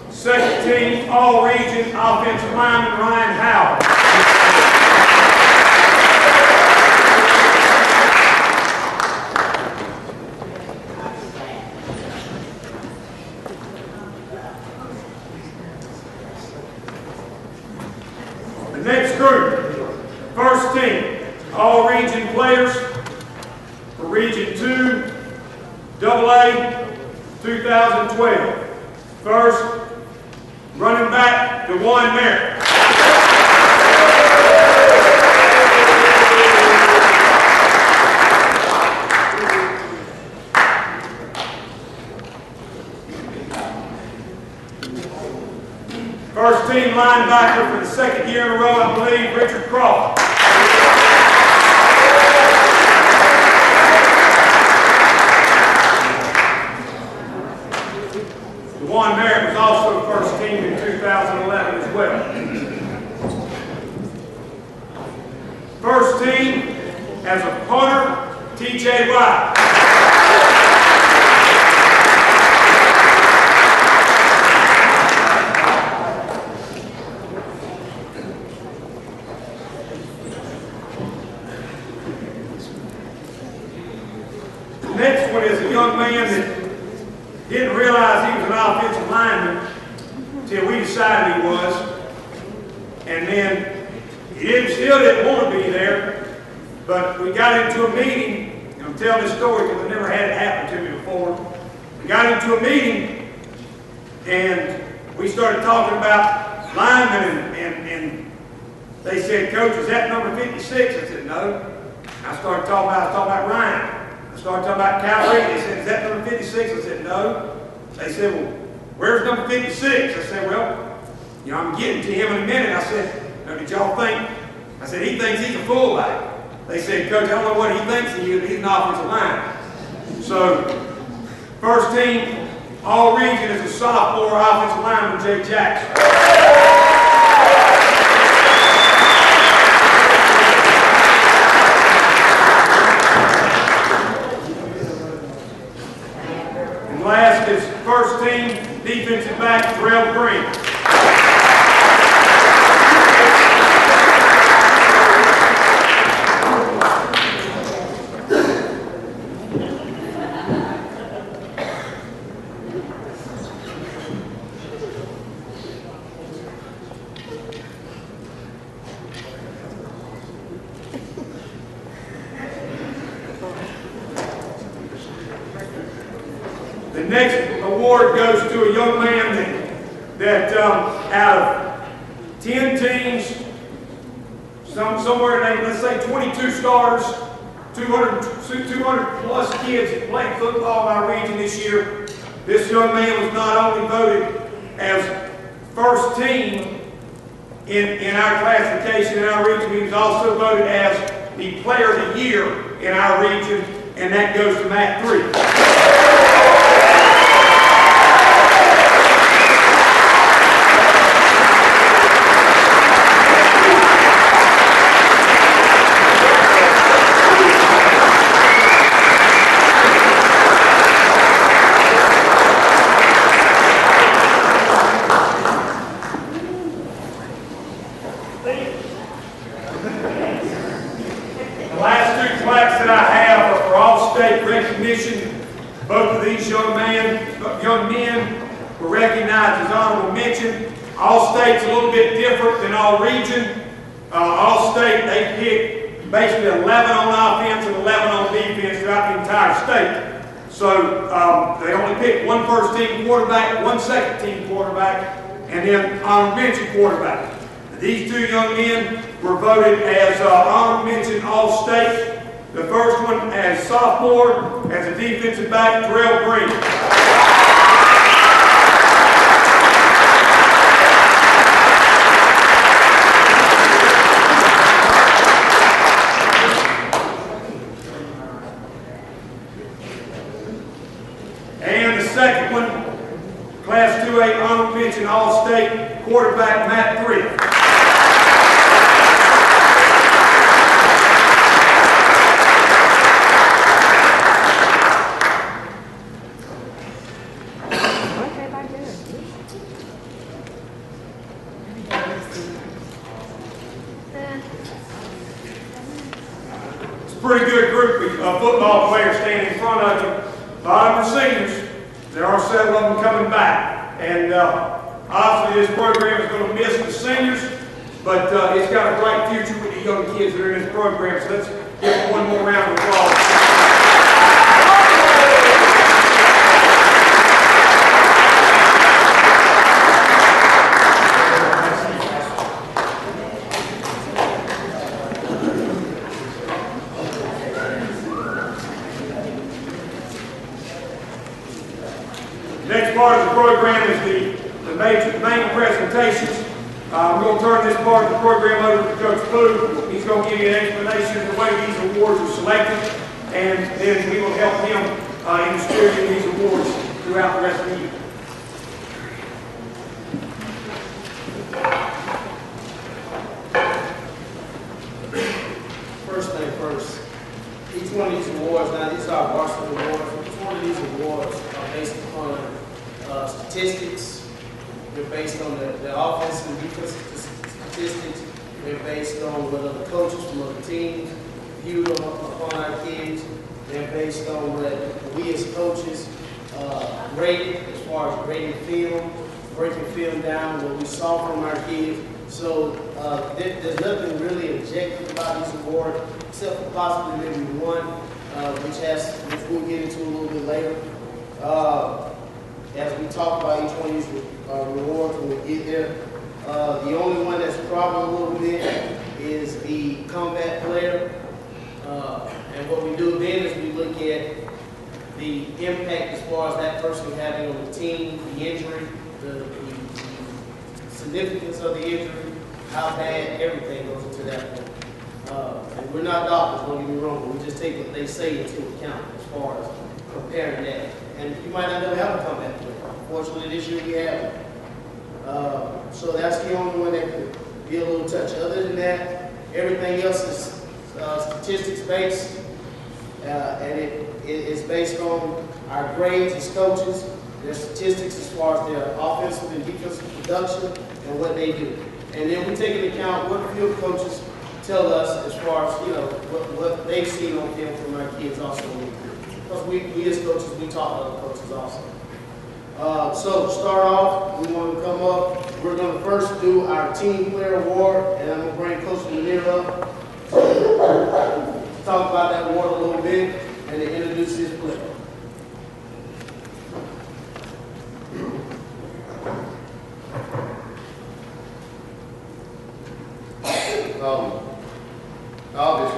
Second team, all region offensive lineman, Ryan Howard. The next group, first team, all region players for Region 2, AA, 2012. First, running back, DeJuan Merritt. First team linebacker for the second year in a row, I believe, Richard Crawford. DeJuan Merritt was also first team in 2011 as well. First team as a punter, T.J. White. The next one is a young man that didn't realize he was an offensive lineman until we decided he was. And then he still didn't want to be there, but we got into a meeting, and I'm telling this story because I've never had it happen to me before. We got into a meeting, and we started talking about linemen, and they said, "Coach, is that number 56? I said, "No." I started talking about Ryan. I started talking about Cal Reed. They said, "Is that number 56? I said, "No." They said, "Well, where's number 56? I said, "Well, you know, I'm getting to him in a minute." I said, "Now, did y'all think?" I said, "He thinks he's a fullback." They said, "Coach, I don't know what he thinks he is. He's an offensive lineman." So, first team, all region is a sophomore offensive lineman, Jay Jackson. Last is first team defensive back, Terrell Green. The next award goes to a young man that out of 10 teams, somewhere in, let's say 22 starters, 200 plus kids playing football in our region this year. This young man was not only voted as first team in our classification in our region, he was also voted as the player of the year in our region, and that goes to Matt 3. The last two plaques that I have are for all-state recognition. Both of these young men were recognized as honorable mention. All-state's a little bit different than all-region. All-state, they pick basically 11 on offense and 11 on defense throughout the entire state. So they only pick one first-team quarterback, one second-team quarterback, and then honorable mention quarterback. These two young men were voted as honorable mention all-state. The first one as sophomore, as a defensive back, Terrell Green. And the second one, Class 2A honorable mention all-state, quarterback Matt 3. Pretty good group of football players standing in front of you. A lot of them are seniors. There are several of them coming back. And obviously this program is going to miss the seniors, but it's got a bright future with the young kids that are in this program. So let's give them one more round of applause. Next part of the program is the main presentations. We're going to turn this part of the program over to Coach Pooh. He's going to give you an explanation of the way these awards are selected, and then we will help him in distributing these awards throughout the rest of the year. First thing first, each one of these awards, now these are varsity awards, each one of these awards are based upon statistics. They're based on the offensive and defensive statistics. They're based on what other coaches from other teams viewed upon our kids. They're based on what we as coaches rated as far as grading film, breaking film down, what we saw from our kids. So there's nothing really objective about these awards, except for possibly maybe one, which we'll get into a little bit later. As we talk about each one of these rewards when we get there, the only one that's probably a little bit is the combat player. And what we do then is we look at the impact as far as that person having on the team, the injury, the significance of the injury, how bad, everything goes into that one. And we're not doctors, don't get me wrong, but we just take what they say into account as far as comparing that. And you might not ever have a comeback player. Fortunately, this year we have it. So that's the only one that could be a little touch. Other than that, everything else is statistics based, and it is based on our grades as coaches, their statistics as far as their offensive and defensive production and what they do. And then we take into account what field coaches tell us as far as, you know, what they've seen on film from our kids also. Because we as coaches, we talk to other coaches also. So to start off, we want to come up. We're going to first do our team player award, and I'm going to bring Coach Lanier up to talk about that award a little bit and to introduce his player.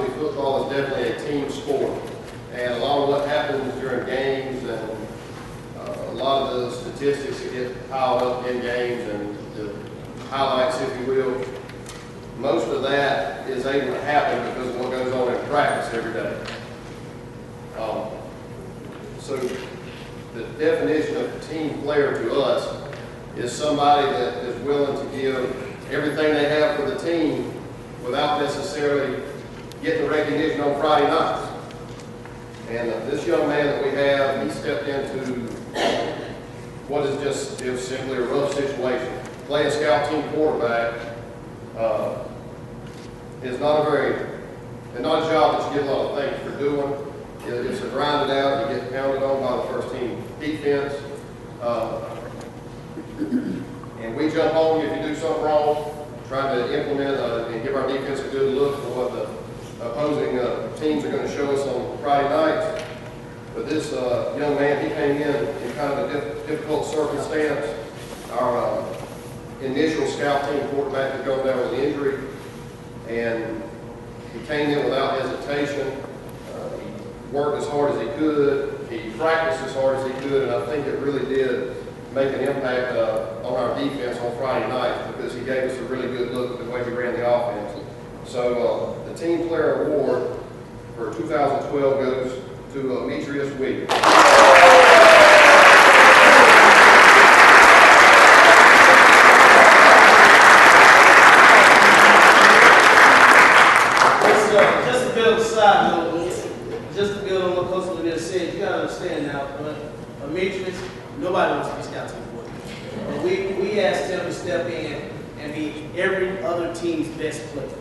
obviously football is definitely a team sport. And a lot of what happens during games and a lot of the statistics that get piled up in games and the highlights, if you will, most of that is able to happen because of what goes on in practice every day. So the definition of a team player to us is somebody that is willing to give everything they have for the team without necessarily getting the recognition on Friday nights. And this young man that we have, he stepped into what is just simply a rough situation. Playing scout team quarterback is not a job that you get a lot of thanks for doing. It's a grind it out. You get pounded on by the first team defense. And we jump on you if you do something wrong, trying to implement and give our defense a good look for what the opposing teams are going to show us on Friday nights. But this young man, he came in kind of a difficult circumstance. Our initial scout team quarterback had gone down with an injury, and he came in without hesitation. He worked as hard as he could. He practiced as hard as he could, and I think it really did make an impact on our defense on Friday night because he gave us a really good look at the way we ran the offense. So the Team Player Award for 2012 goes to Demetrius Williams. Just a bit of a side note, just to build on what Coach Lanier said, you got to understand now, Demetrius, nobody wants to be scout team quarterback. We asked him to step in and be every other team's best player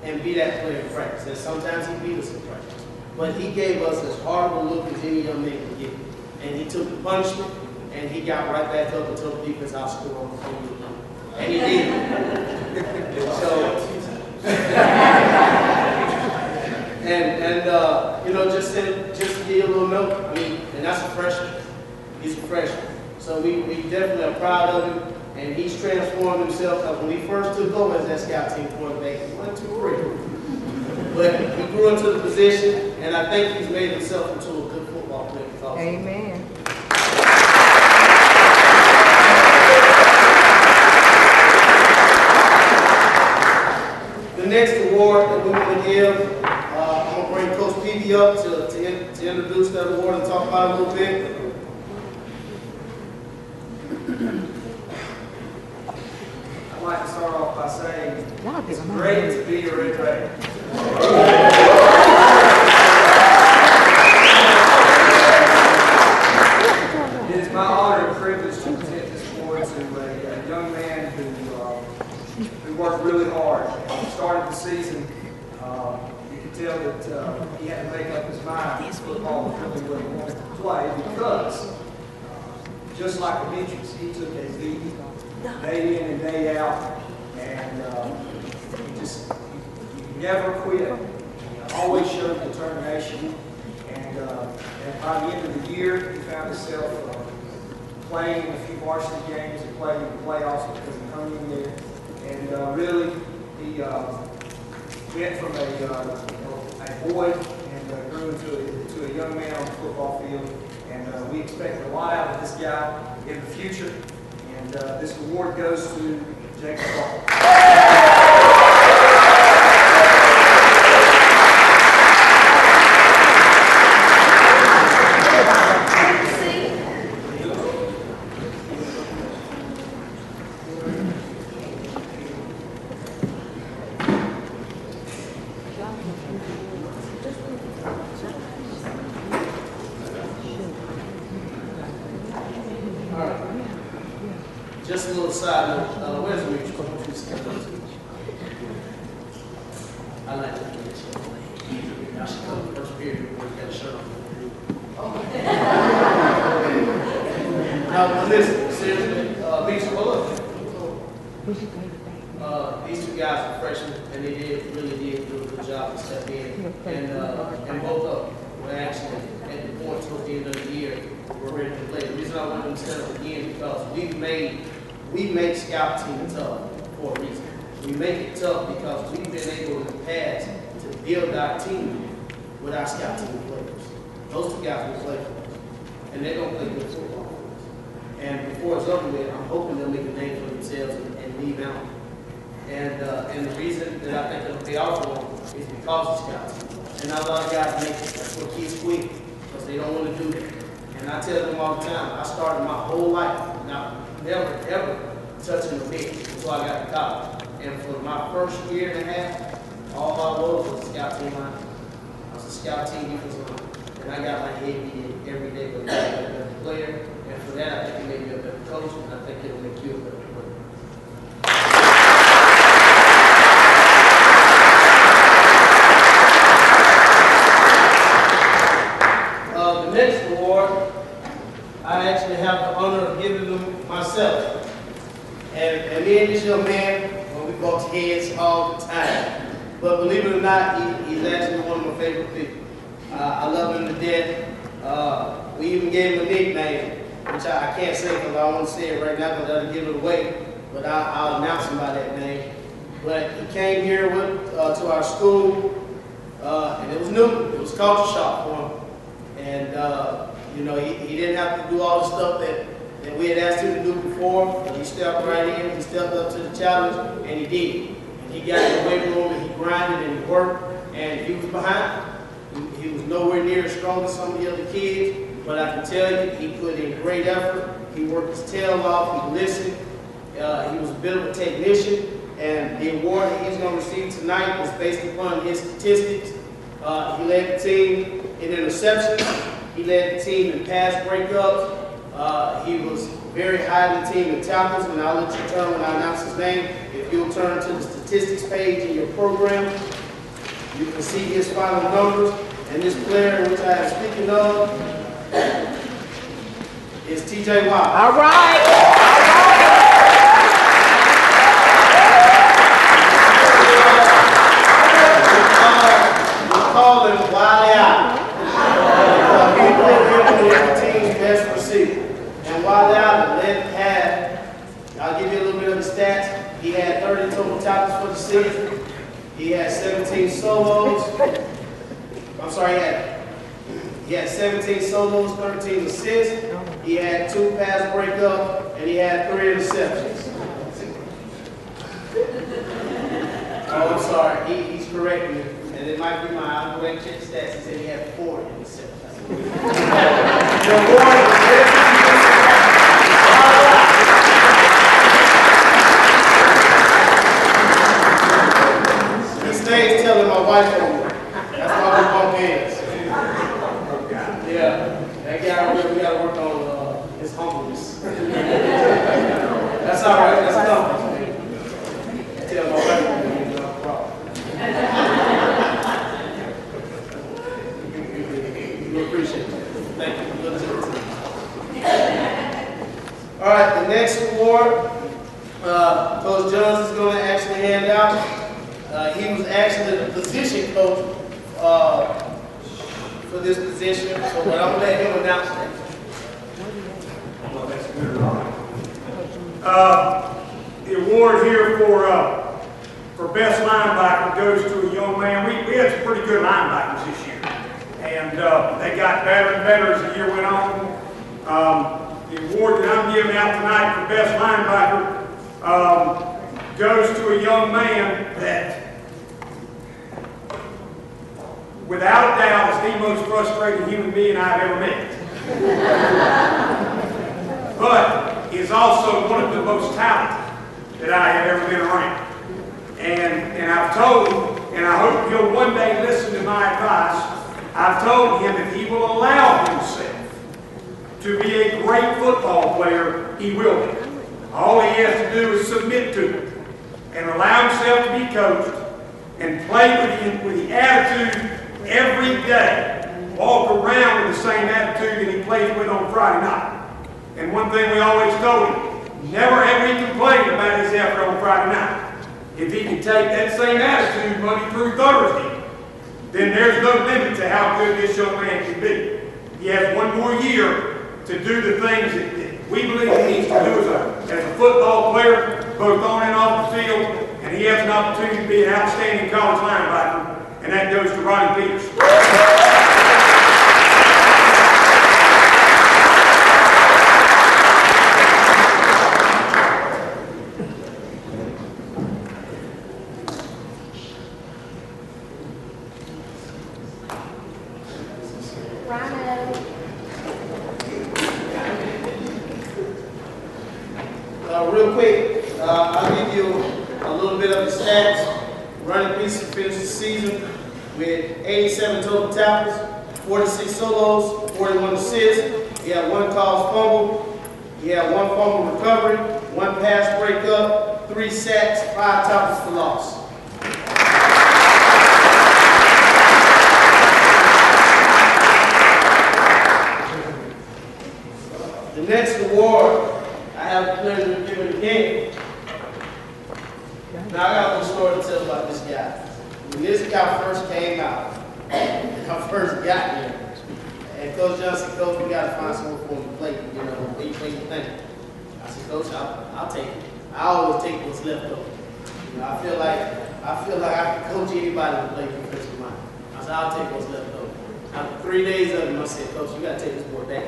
and be that player in practice. And sometimes he beat us in practice. But he gave us as hard of a look as any young man could get. And he took the punishment and he got right back up and told the defense I'll score on the phone. And he did. So, you know, just to give you a little note, I mean, and that's a freshman. He's a freshman. So we definitely are proud of him, and he's transformed himself. When we first took over as that scout team quarterback, he 1, 2, 3. But he grew into the position, and I think he's made himself into a good football player. Amen. The next award that we want to give, I'm going to bring Coach Peavy up to introduce that award and talk about it a little bit. I'd like to start off by saying it's great to be a Red Raider. It is my honor and privilege to present this award to a young man who worked really hard. When he started the season, you could tell that he had to make up his mind that football was really what he wanted to play because, just like Demetrius, he took a lead day in and day out, and he never quit. He always showed determination, and by the end of the year, he found himself playing a few varsity games and playing in the playoffs because he hung in there, and really he went from a boy and grew into a young man on the football field, and we expect a lot out of this guy in the future. And this award goes to Jacob Hall. Just a little side note, where's the music? I like to get this young. Now she come first period before you got a shirt on. Now listen, seriously, Beach, these two guys are freshmen, and they really did do a good job to step in, and both of them were actually at the point towards the end of the year we're ready to play. The reason I wanted them to step up again because we make scout team tough for a reason. We make it tough because we've been able in the past to to build our team with our scout team players. Those two guys will play for us, and they're going to play good football for us. And before it's over with, I'm hoping they'll make a name for themselves and leave out. And the reason that I think it'll pay off for them is because of scouts. And not a lot of guys make it. That's what kids quit, because they don't want to do it. And I tell them all the time, I started my whole life never, ever touching a mitt until I got to college. And for my first year and a half, all I was a scout team line. I was a scout team defensive line. And I got my head beat every day, but I got a better player. And for that, I think it made me a better coach, and I think it'll make you a better player. The next award, I actually have the honor of giving them myself. And me and this young man, we butt heads all the time. But believe it or not, he's actually one of my favorite people. I love him to death. We even gave him a nickname, which I can't say because I don't want to say it right now because that'll give it away. But I'll announce him by that name. But he came here to our school, and it was new. It was culture shock for him. And, you know, he didn't have to do all the stuff that we had asked him to do before, but he stepped right in, he stepped up to the challenge, and he did. And he got in the weight room, and he grinded, and he worked, and he was behind. He was nowhere near as strong as some of the other kids, but I can tell you, he put in great effort. He worked his tail off, he listened. He was a bit of a technician, and the award that he's going to receive tonight is based upon his statistics. He led the team in interceptions. He led the team in pass breakups. He was very high in the team in tackles, and I'll let you turn when I announce his name. If you'll turn to the statistics page in your program, you can see his final numbers. And this player, which I am speaking of, is T.J. Watt. All right. We call him Wiley Allen. He put him the team's best receiver. And Wiley Allen led the half. I'll give you a little bit of the stats. He had 30 total tackles for the season. He had 17 solos. I'm sorry, he had 17 solos, 13 assists. He had 2 pass breakups, and he had 3 interceptions. Oh, I'm sorry. He's correcting me. And it might be mine. I'll go ahead and check the stats. He said he had 4 interceptions. The award is he stays telling my wife on me. That's why we bump heads. Yeah, that guy, we got to work on his humbleness. That's all right. That's coming. Tell my wife he's not a problem. We appreciate it. Thank you. All right, the next award, Coach Jones is going to actually hand out. He was actually the position coach for this position, so but I'm going to let him announce that. The award here for best linebacker goes to a young man. We had some pretty good linebackers this year, and they got better and better as the year went on. The award that I'm giving out tonight for best linebacker goes to a young man that, without a doubt, is the most frustrating human being I've ever met. But is also one of the most talented that I have ever been around. And I've told him, and I hope he'll one day listen to my advice, I've told him if he will allow himself to be a great football player, he will be. All he has to do is submit to it and allow himself to be coached and play with the attitude every day. Walk around with the same attitude that he plays with on Friday night. And one thing we always told him, never have we complained about his effort on Friday night. If he can take that same attitude Monday through Thursday, then there's no limit to how good this young man can be. He has one more year to do the things that we believe he needs to do as a football player, both on and off the field, and he has an opportunity to be an outstanding college linebacker. and that goes to Ronnie Peters. Real quick, I'll give you a little bit of the stats. Ronnie Peters finished the season with 87 total tackles, 46 solos, 41 assists. He had 1 caused fumble. He had 1 fumble recovery, 1 pass breakup, 3 sacks, 5 tackles for loss. The next award I have the pleasure of giving again. Now I got a little story to tell about this guy. When this guy first came out, and I first got here, and Coach Johnson, Coach, we got to find someone for him to play. You know, what do you think? I said, Coach, I'll take it. I always take what's left over. You know, I feel like I can coach anybody to play defensive line. I said, I'll take what's left over. After 3 days of him, I said, Coach, you got to take this boy back.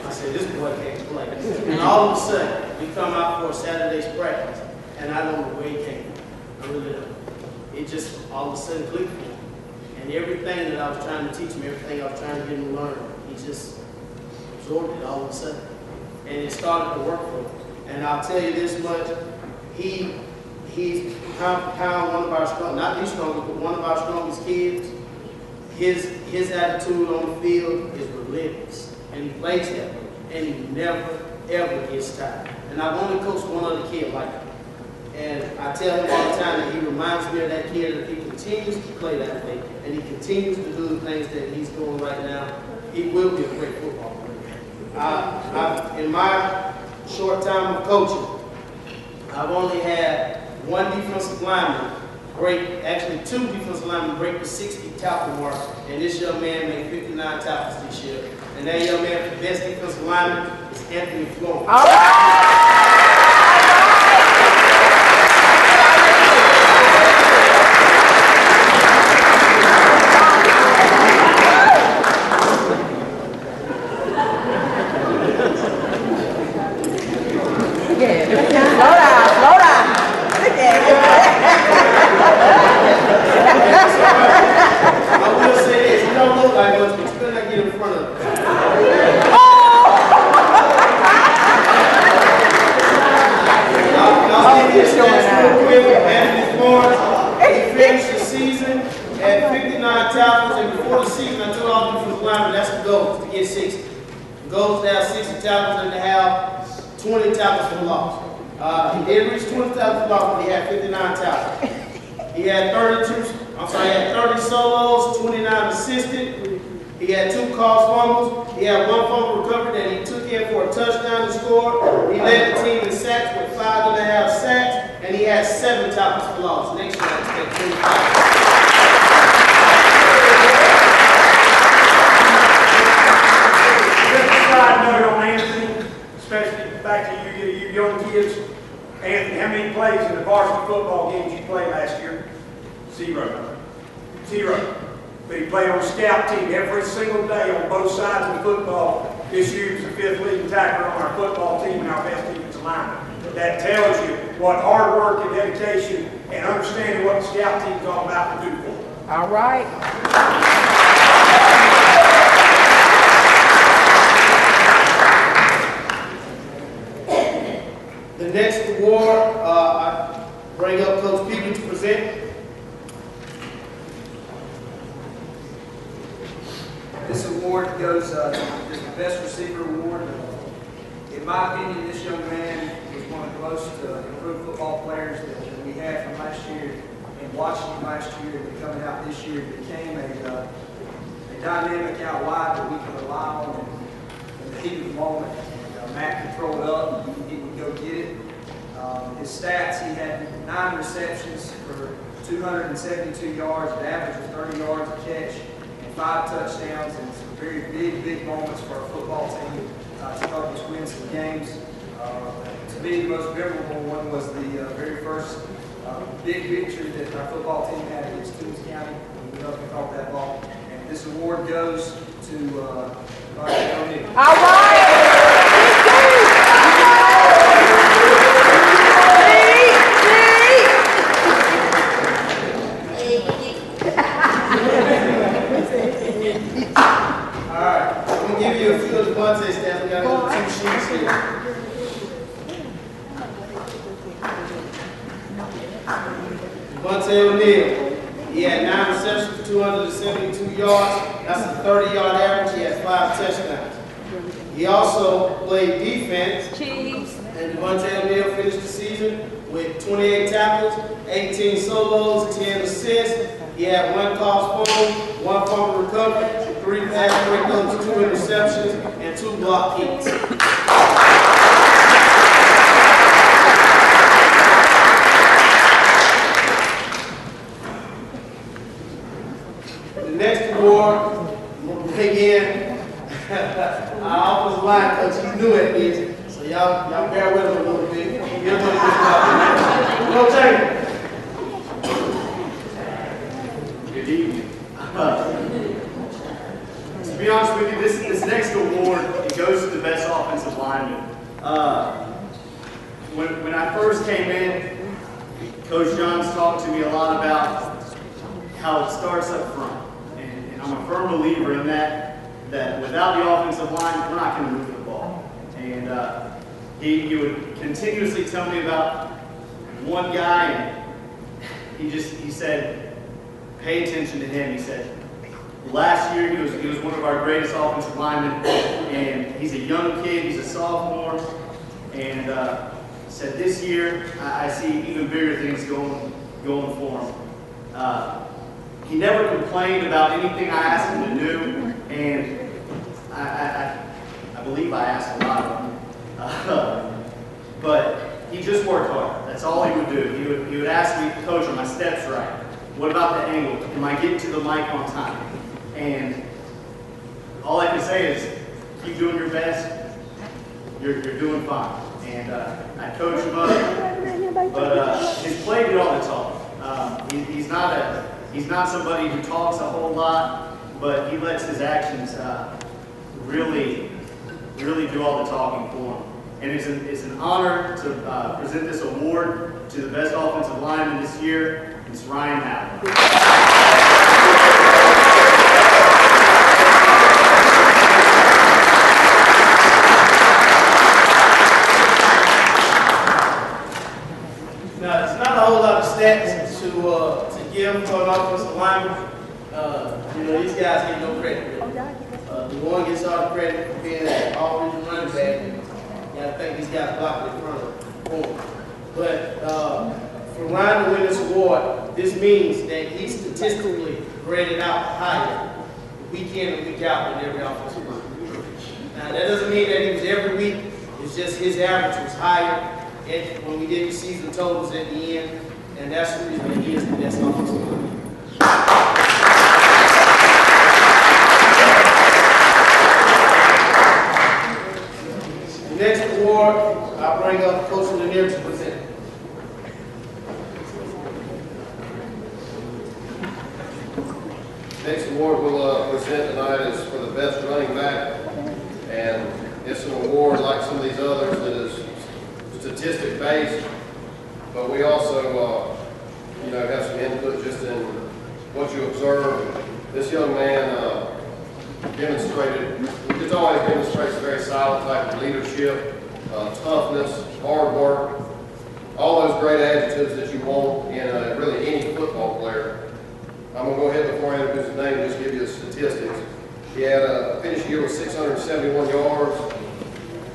I said, this boy can't play. And all of a sudden, we come out for a Saturday's practice, and I don't know where he came from. I really don't. It just all of a sudden clicked for him. And everything that I was trying to teach him, everything I was trying to get him to learn, he just absorbed it all of a sudden. And it started to work for him. And I'll tell you this much, he's pound one of our strong, not the strongest, but one of our strongest kids. His attitude on the field is relentless, and he plays that way, and he never ever gets tired. And I've only coached one other kid like him, and I tell him all the time that he reminds me of that kid, and if he continues to play that way, and he continues to do the things that he's doing right now, he will be a great football player. In my short time of coaching, I've only had 1 defensive lineman break, actually 2 defensive linemen break the 60 tackle mark, and this young man made 59 tackles this year. And that young man, the best defensive lineman, is Anthony Florence. All right. Goes down 60 tackles and a half, 20 tackles for loss. He did reach 20 tackles for loss, but he had 59 tackles. He had 30 solos, 29 assisted. He had 2 caused fumbles. He had 1 fumble recovered that he took in for a touchdown and scored. He led the team in sacks with 5.5 sacks, and he had 7 tackles for loss. Next year, I expect 25. Side note on Anthony, especially back to you young kids. Anthony, how many plays in the varsity football games you played last year? 0. 0. But he played on the scout team every single day on both sides of the football. This year he's the 5th leading tackler on our football team and our best defensive lineman. That tells you what hard work and dedication and understanding what the scout team is all about to do for you. All right. The next award, I bring up Coach Peter to present. This award goes is the Best Receiver Award. In my opinion, this young man was one of the most improved football players that we had from last year. And watching him last year and coming out this year, became a dynamic out wide that we can rely on in the heat of the moment. And Matt could throw it up, and he would go get it. His stats, he had 9 receptions for 272 yards, an average of 30 yards a catch, and 5 touchdowns, and some very big moments for our football team to help us win some games. To me, the most memorable one was the very first big victory that our football team had against Toombs County. We know we caught that ball. And this award goes to Banquet. All Alright, I'm gonna give you a few of the Banquet stats. We got 2 sheets here. Banquet O'Neal, he had 9 receptions for 272 yards. That's a 30-yard average. He had 5 touchdowns. He also played defense. Chiefs. And Banquet O'Neal finished the season with 28 tackles, 18 solos, 10 assists. He had 1 lost fumble, 1 fumble recovery, 3 pass breakups, 2 interceptions, and 2 block kicks. The next award, again, our offensive line coach, he's new at this, so y'all bear with him a little bit. He'll do a good job. No change. Good evening. To be honest with you, this next award, it goes to the best offensive lineman. When I first came in, Coach Johns talked to me a lot about how it starts up front. And I'm a firm believer in that without the offensive line, we're not going to move the ball. And he would continuously tell me about one guy, and he said, pay attention to him. He said, last year he was one of our greatest offensive linemen, and he's a young kid, he's a sophomore, and said this year I see even bigger things going for him. He never complained about anything I asked him to do, and I believe I asked a lot of him. But he just worked hard. That's all he would do. He would ask me, Coach, are my steps right? What about the angle? Am I getting to the mic on time? And all I can say is, keep doing your best. You're doing fine. And I coach him up, but his play did all the talk. He's not somebody who talks a whole lot, but he lets his actions really do all the talking for him. And it's an honor to present this award to the best offensive lineman this year. It's Ryan Howard. Now, it's not a whole lot of stats to give for an offensive lineman. These guys get no credit. The one gets all the credit for being an all-region running back. You got to think these guys blocked in front of him. But for Ryan to win this award, this means that he's statistically graded out higher week in and week out than every offensive lineman. Now, that doesn't mean that he was every week. It's just his average was higher when we did the season totals at the end, and that's the reason that he is the best offensive lineman. The next award, I'll bring up Coach Lanier to present. Next award we'll present tonight is for the best running back, and it's an award like some of these others that is statistic based, but we also have some input just in what you observe. This young man just always demonstrates a very solid type of leadership, toughness, hard work, all those great adjectives that you want in really any football player. I'm going to go ahead before I introduce his name and just give you the statistics. He had a finish year with 671 yards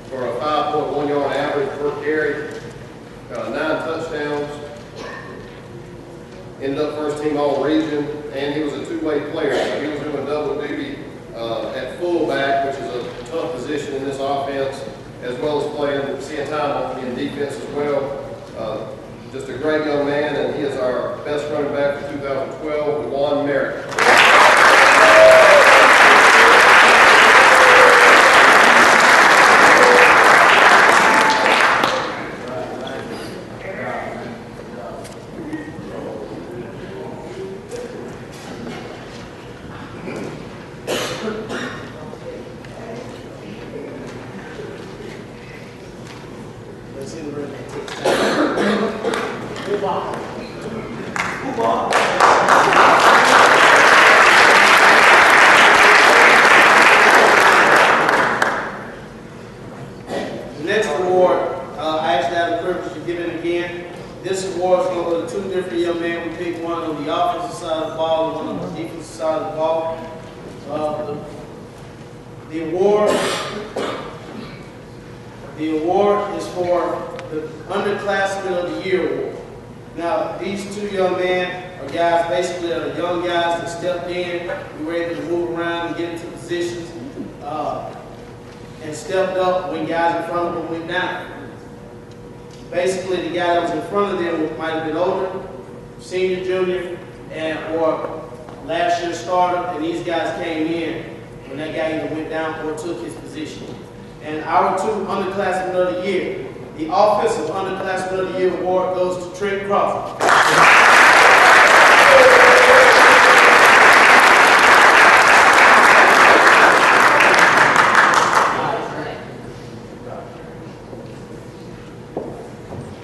for a 5.1 yard average per carry, 9 touchdowns, ended up first team all region, and he was a two-way player. So he was doing double duty at fullback, which is a tough position in this offense, as well as playing, seeing time in defense as well. Just a great young man, and he is our best running back for 2012, Juan Merrick. the ball and one on the defensive side of the ball. The award is for the Underclassmen of the Year award. Now, these two young men are guys, basically are young guys that stepped in. We were able to move around and get into positions and stepped up when guys in front of them went down. Basically, the guy that was in front of them might have been older, senior, junior, or last year's starter, and these guys came in when that guy either went down or took his position. And our two Underclassmen of the Year, the Offensive Underclassmen of the Year award goes to Trent Crawford.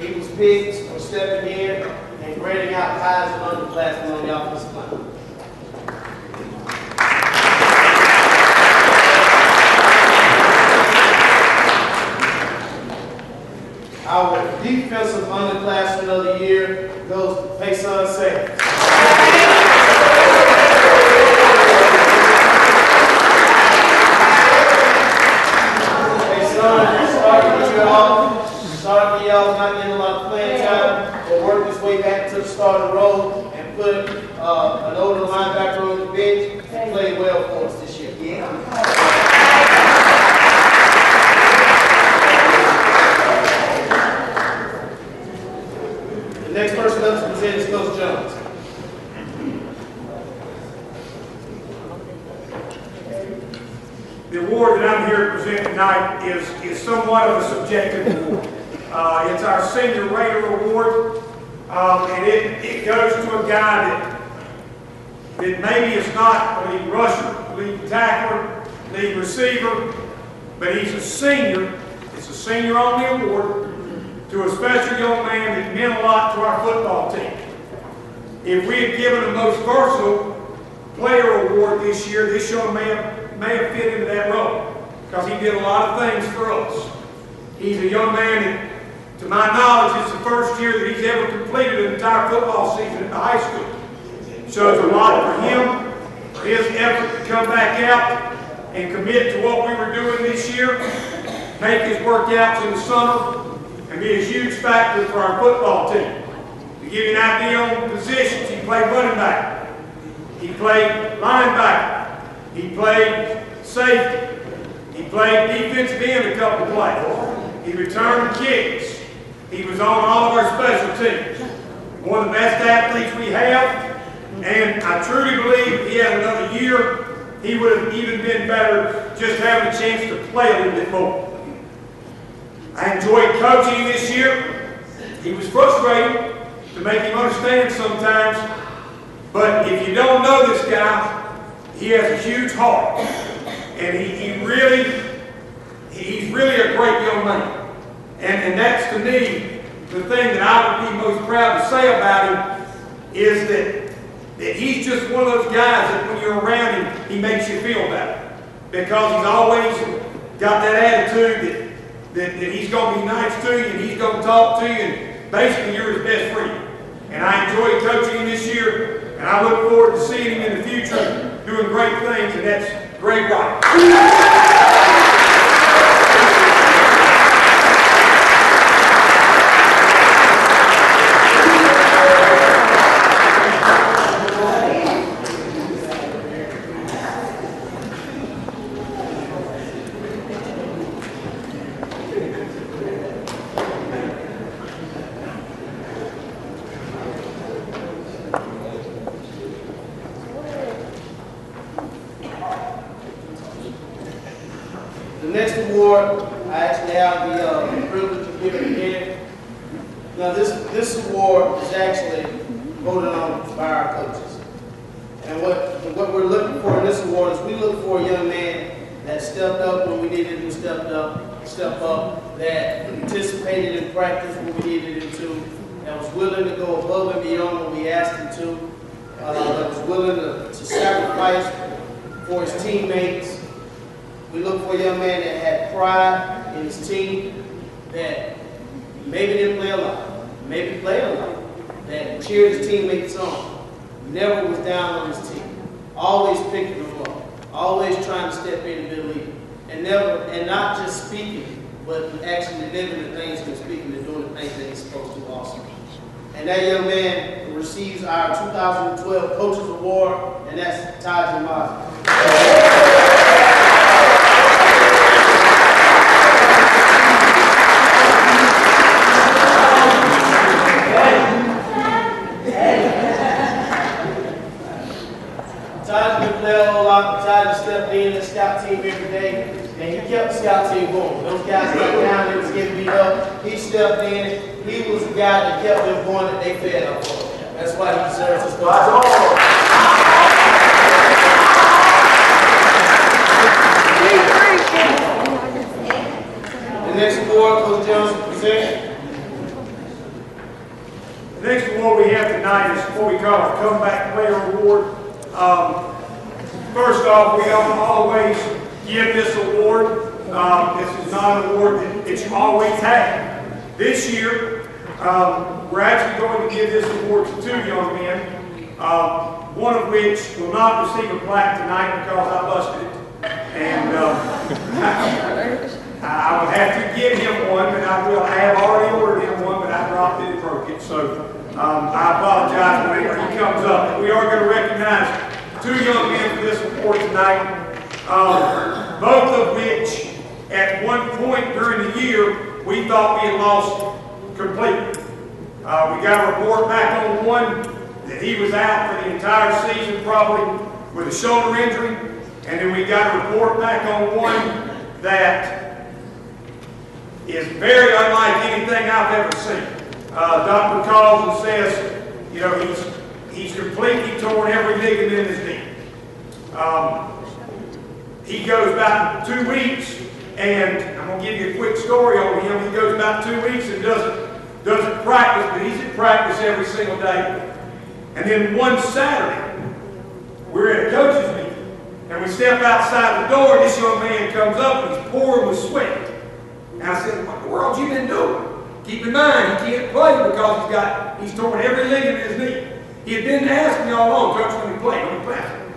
He was picked for stepping in and grading out highs and underclassmen on the offensive line. Our defensive underclassmen of the year goes to Payson Sanders. Payson started the year off, not getting a lot of playing time, but worked his way back to the starting role and put an older linebacker on the bench and played well for us this year. The next person up to present is Coach Jones. The award that I'm here to present tonight is somewhat of a subjective award. It's our Senior Raider Award, and it goes to a guy that maybe is not a lead rusher, lead tackler, lead receiver, but he's a senior. It's a senior-only award to a special young man that meant a lot to our football team. If we had given a most versatile player award this year, this young man may have fit into that role because he did a lot of things for us. He's a young man that, to my knowledge, it's the first year that he's ever completed an entire football season at the high school. So it's a lot for him, for his effort to come back out and commit to what we were doing this year, make his workouts in the summer, and be a huge factor for our football team. To give you an idea on positions, he played running back, he played linebacker, he played safety, he played defensive end a couple of plays, he returned kicks, he was on all of our special teams. One of the best athletes we have, and I truly believe if he had another year, he would have even been better just having a chance to play a little bit more. I enjoyed coaching him this year. He was frustrating to make him understand sometimes, but if you don't know this guy, he has a huge heart, and he's really a great young man. And that's, to me, the thing that I would be most proud to say about him is that he's just one of those guys that when you're around him, he makes you feel better. Because he's always got that attitude that he's going to be nice to you and he's going to talk to you, and basically you're his best friend. And I enjoyed coaching him this year, and I look forward to seeing him in the future doing great things, and that's Greg Wright. The next award, I actually have the privilege of giving again. Now this award is actually voted on by our coaches. And what we're looking for in this award is we look for a young man that stepped up when we needed him to step up, that participated in practice when we needed him to, that was willing to go above and beyond what we asked him to, that was willing to sacrifice for his teammates. We look for a young man that had pride in his team, that maybe didn't play a lot, maybe played a lot, that cheered his teammates on, never was down on his team. Always picking them up. Always trying to step in and be a leader. And not just speaking, but actually living the things he's speaking and doing the things that he's supposed to also. And that young man receives our 2012 Coaches Award, and that's Taj Jamaz. Taj been playing a whole lot. Taj stepped in the scout team every day, and he kept the scout team going. Those guys got down, they was getting beat up. He stepped in. He was the guy that kept them going, that they fed up for. That's why he deserves his spot. The next award, Coach Johnson, present. The next award we have tonight is what we call our Comeback Player Award. First off, we don't always give this award. This is not an award that you always have. This year, we're actually going to give this award to two young men, one of which will not receive a plaque tonight because I busted it. And I would have to give him one, but I have already ordered him one, but I dropped it and broke it. So I apologize whenever he comes up. But we are going to recognize two young men for this award tonight, both of which at one point during the year we thought we had lost completely. We got a report back on one that he was out for the entire season probably with a shoulder injury, and then we got a report back on one that is very unlike anything I've ever seen. Doctor calls and says, you know, he's completely torn every ligament in his knee. He goes about 2 weeks, and I'm going to give you a quick story on him. He goes about 2 weeks and doesn't practice, but he's at practice every single day. And then one Saturday, we're at a coach's meeting, and we step outside the door, and this young man comes up, and he's pouring with sweat. And I said, what in the world you been doing? Keep in mind, he can't play because he's torn every ligament in his knee. He had been asking me all along, Coach, when he play.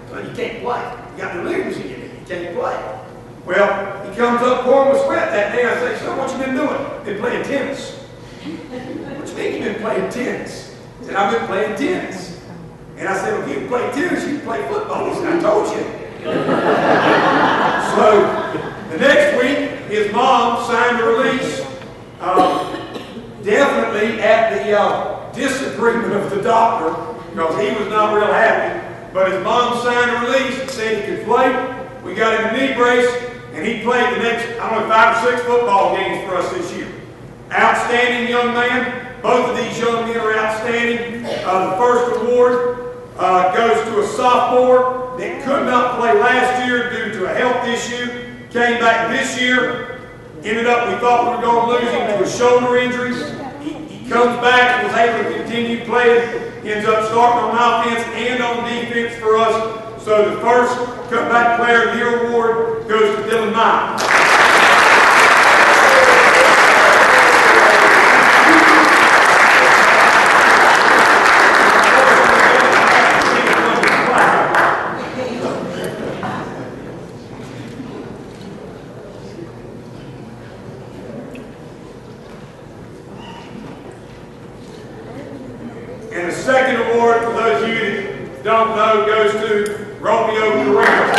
Well, you can't play. You got the ligaments in your knee. You can't play. Well, he comes up pouring with sweat that day. I say, so what you been doing? Been playing tennis. What you mean you been playing tennis? He said, I've been playing tennis. And I said, well, if you can play tennis, you can play football. He said, I told you. So the next week, his mom signed a release, definitely at the disagreement of the doctor, because he was not real happy. But his mom signed a release and said he could play. We got him a knee brace, and he played the next, 5 or 6 football games for us this year. Outstanding young man. Both of these young men are outstanding. The first award goes to a sophomore that could not play last year due to a health issue. Came back this year. Ended up, we thought we were going to lose him to a shoulder injury. He comes back and was able to continue playing. Ends up starting on offense and on defense for us. So the first Comeback Player of the Year award goes to Dylan Meyer. And the second award, for those of you that don't know, goes to Romeo Carrera.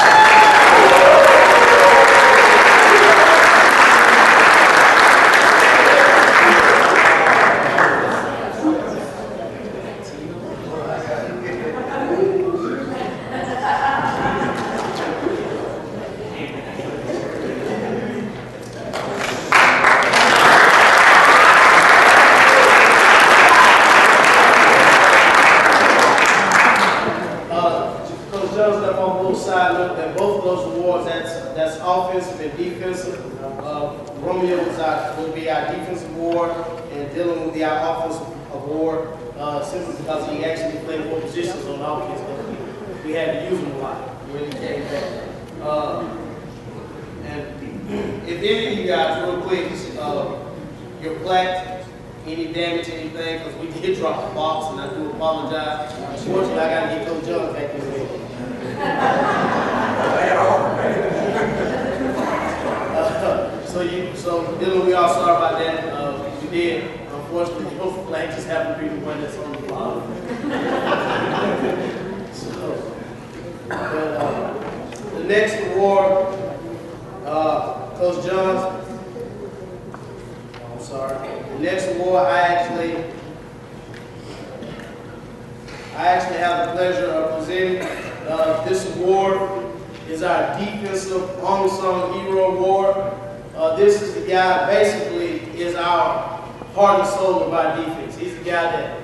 That's offensive and defensive. Romeo will be our defensive award, and Dylan will be our offensive award, simply because he actually played 4 positions on offense. We had to use him a lot. He really came back. And if any of you guys, real quick, your plaque any damage, anything, because we did drop the box, and I do apologize. Unfortunately, I got to get Coach John back in the way. So Dylan, we all sorry about that. We did, unfortunately, both flags just happened to be the one that's on the bottom. The next award, Coach John. I'm sorry. The next award, I actually have the pleasure of presenting. This award is our Defensive Unsung Hero Award. This is the guy, basically, is our heart and soul of our defense. He's the guy that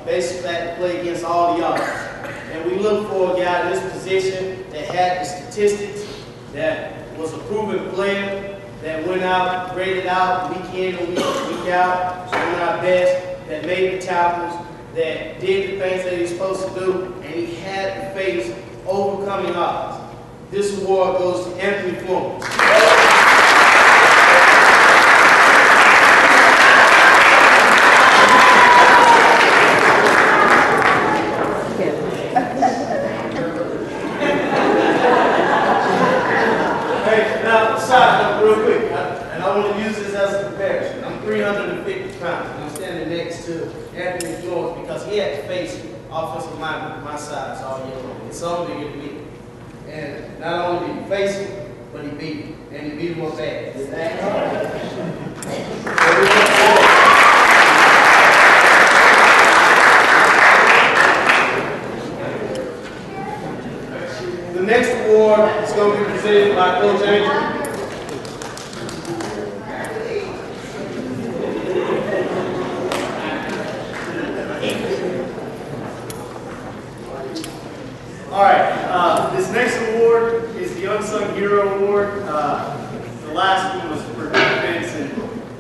basically had to play against all the odds. And we look for a guy in this position that had the statistics, that was a proven player, that went out, graded out week in and week out, doing our best, that made the tackles, that did the things that he was supposed to do, and he had to face overcoming odds. This award goes to Anthony Florence. Real quick, and I want to use this as a comparison. I'm 350 pounds. I'm standing next to Anthony Florence because he had to face offensive linemen my size all year long. It's all bigger than me. And not only did he face him, but he beat him. And he beat him up bad. The next award is going to be presented by Coach Angel. All right, this next award is the Unsung Hero Award. The last one was for defense, and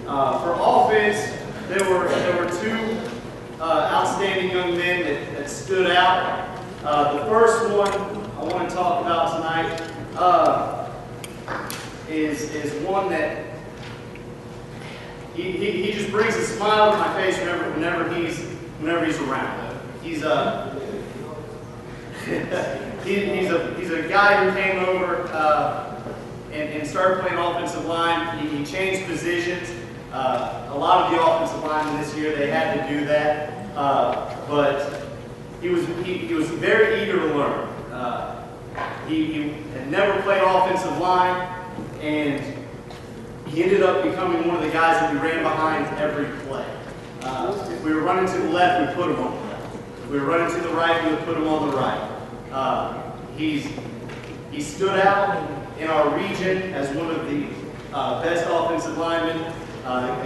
for offense, there were two outstanding young men that stood out. The first one I want to talk about tonight is one that he just brings a smile to my face whenever he's around. He's a guy who came over and started playing offensive line. He changed positions. A lot of the offensive linemen this year, they had to do that, but he was very eager to learn. He had never played offensive line, and he ended up becoming one of the guys that we ran behind every play. If we were running to the left, we put him on the left. If we were running to the right, we would put him on the right. He stood out in our region as one of the best offensive linemen.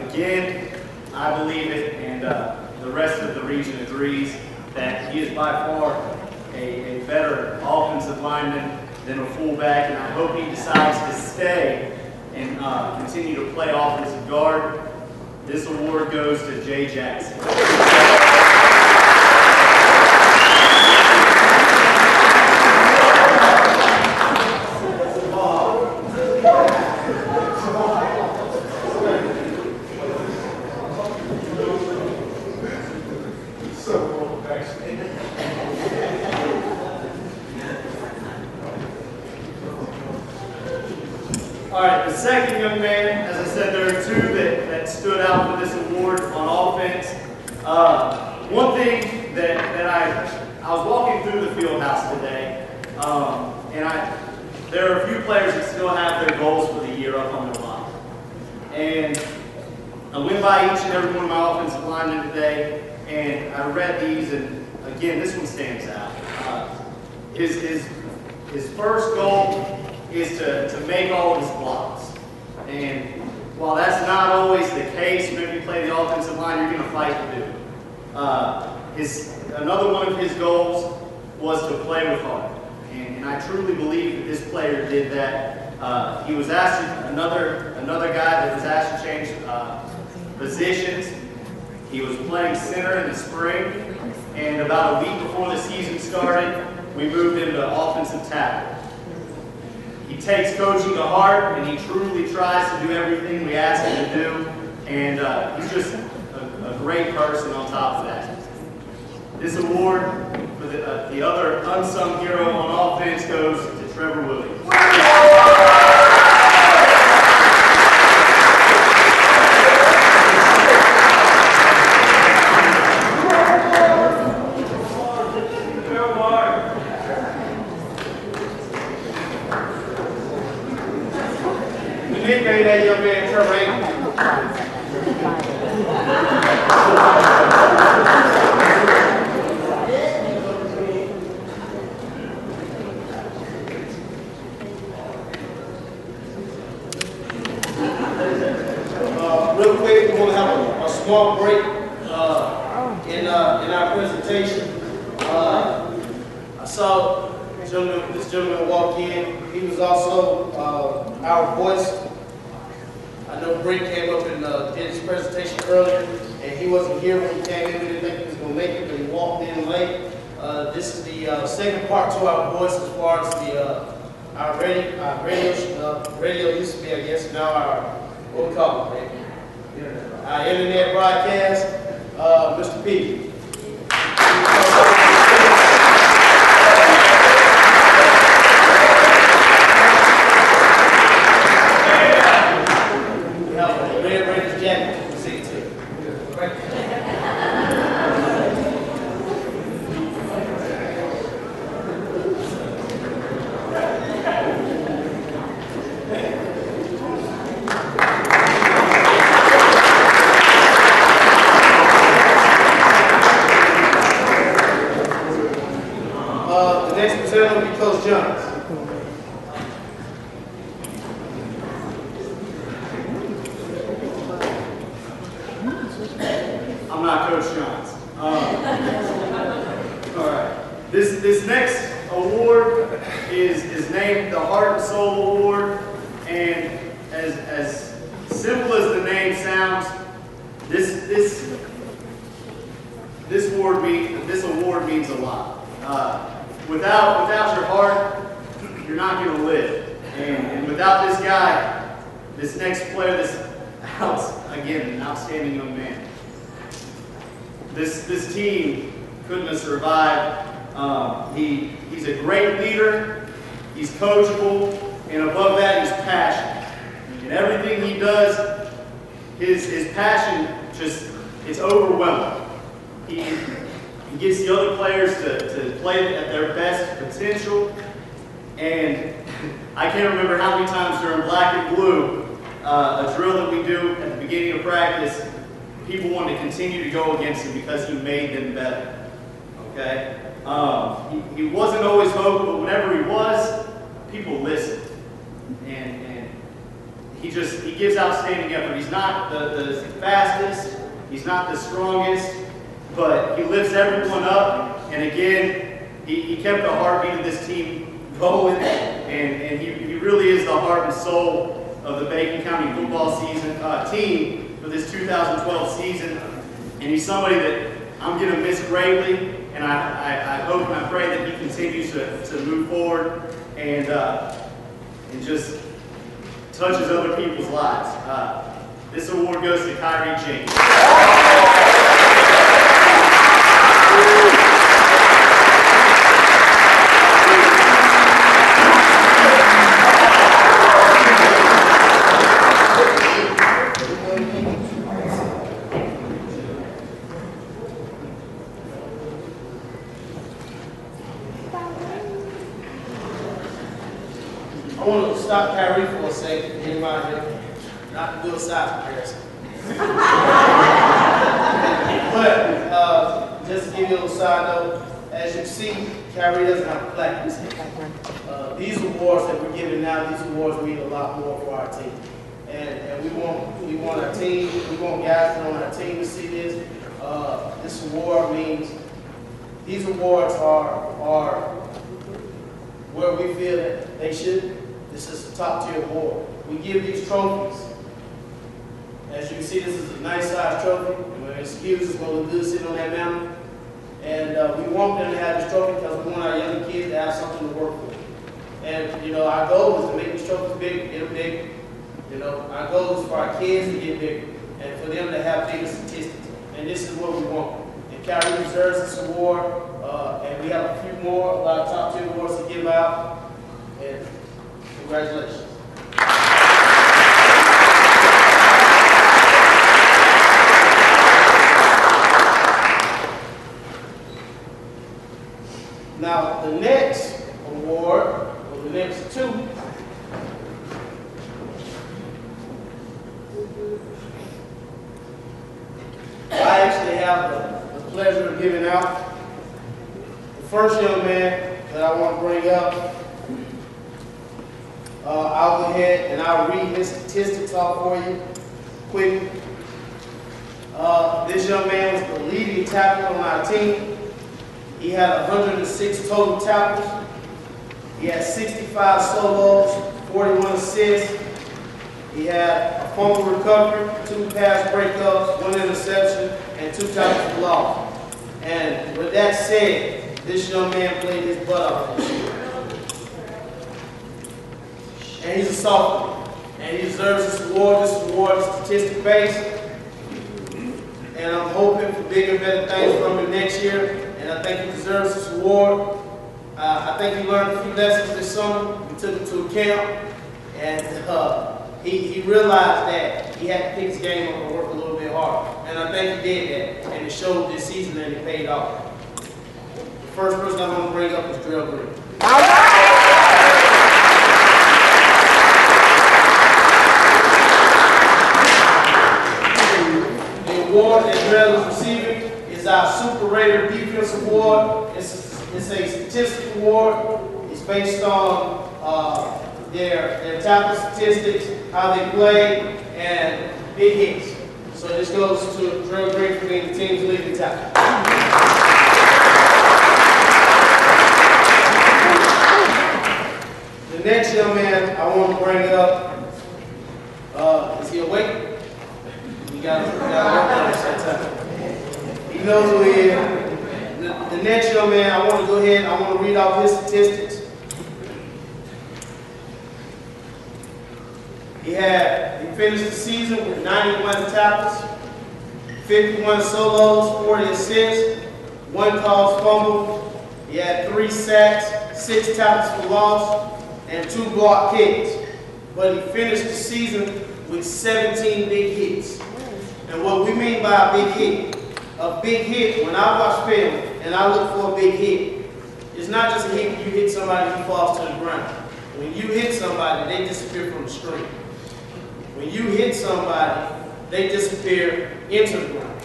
Again, I believe it, and the rest of the region agrees that he is by far a better offensive lineman than a fullback, and I hope he decides to stay and continue to play offensive guard. This award goes to Jay Jackson. All right, the second young man, as I said, there are two that stood out for this award on offense. One thing that I was walking through the field house today, and there are a few players that still have their goals for the year up on their line. And I went by each and every one of my offensive linemen today, and I read these, and again, this one stands out. His first goal is to make all of his blocks. And while that's not always the case, whenever you play the offensive line, you're going to fight to do it. Another one of his goals was to play with heart. And I truly believe that this player did that. He was asked, another guy that was asked to change positions. He was playing center in the spring, and about a week before the season started, we moved him to offensive tackle. He takes coaching to heart, and he truly tries to do everything we ask him to do. And he's just great person on top of that. This award for the other unsung hero on offense goes to Trevor Williams. The nickname that young man, Trevor real quick, we're going to have a small break in our presentation. I saw this gentleman walk in. He was also our voice. I know Brent came up and did his presentation earlier, and he wasn't here when he came in. We didn't think he was going to make it, but he walked in late. This is the second part to our voice as far as our radio used to be, I guess, now our, what we call it, our internet broadcast, Mr. P. I'm not Coach Johns. All right. This next award is named the Heart and Soul Award, and as simple as the name sounds, this award means a lot. Without your heart, you're not going to live, and without this guy, this next player, again, an outstanding young man. This team couldn't have survived. He's a great leader. He's coachable, and above that, he's passionate. And everything he does, his passion it's overwhelming. He gets the other players to play at their best potential. And I can't remember how many times during Black and Blue, a drill that we do at the beginning of practice, people wanted to continue to go against him because he made them better. Okay? He wasn't always vocal, but whenever he was, people listened. And he gives outstanding effort. He's not the fastest, he's not the strongest, but he lifts everyone up. And again, he kept the heartbeat of this team going, and he really is the heart and soul of the Bacon County football team for this 2012 season. And he's somebody that I'm going to miss greatly, and I hope and I pray that he continues to move forward and just touches other people's lives. This award goes to Kyrie James. I want to stop Kyrie for a second and get him out of here. Not to do a size comparison. But just to give you a little side note, as you see, Kyrie doesn't have a plaque in his hand. These awards that we're giving now, these awards mean a lot more for our team. And we want our team, we want guys that are on our team to see this. This award means, these awards are where we feel that they should. This is a top tier award. We give these trophies. As you can see, this is a nice size trophy. And when it's huge, it's going to look good sitting on that mountain. And we want them to have this trophy because we want our young kids to have something to work for. And you know, our goal is to make these trophies big, get them big. You know, our goal is for our kids to get bigger and for them to have bigger statistics. and this is what we want. And Kyrie deserves this award, and we have a few more, a lot of top 10 awards to give out, and congratulations. Now, the next award, or the next two, I actually have the pleasure of giving out. The first young man that I want to bring up, I'll go ahead and I'll read his statistics off for you quick. This young man was the leading tackler on our team. He had 106 total tackles. He had 65 solos, 41 assists. He had a fumble recovery, 2 pass breakups, 1 interception, and 2 tackles for loss. And with that said, this young man played his butt off this year. And he's a sophomore. And he deserves this award. This award is statistic-based. And I'm hoping for bigger and better things from him next year. And I think he deserves this award. I think he learned a few lessons this summer. We took him to a camp. And he realized that he had to pick his game up and work a little bit harder. And I think he did that. And it showed this season and it paid off. The first person I'm going to bring up is Drell Green. The award that Drell is receiving is our Super Raider Defense Award. It's a statistical award. It's based on their tackle statistics, how they play, and big hits. So this goes to Drell Green for being the team's leading tackle. The next young man I want to bring up, is he awake? We got to work on this sometime. He knows who he is. The next young man, I want to go ahead, I want to read off his statistics. He finished the season with 91 tackles, 51 solos, 40 assists, 1 caused fumble. He had 3 sacks, 6 tackles for loss, and 2 block kicks. But he finished the season with 17 big hits. And what we mean by a big hit, when I watch film and I look for a big hit, it's not just a hit you hit somebody who falls to the ground. When you hit somebody, they disappear from the screen. When you hit somebody, they disappear into the ground.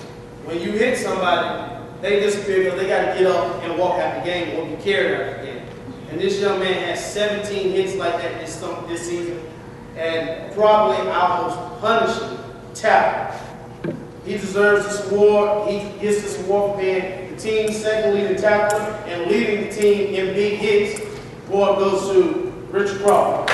When you hit somebody, they disappear because they got to get up and walk out the game or be carried out the game. And this young man has 17 hits like that this season, and probably our most punishing tackle. He deserves this award. He gets this award for being the team's second leading tackler and leading the team in big hits. Award goes to Richard Crawford.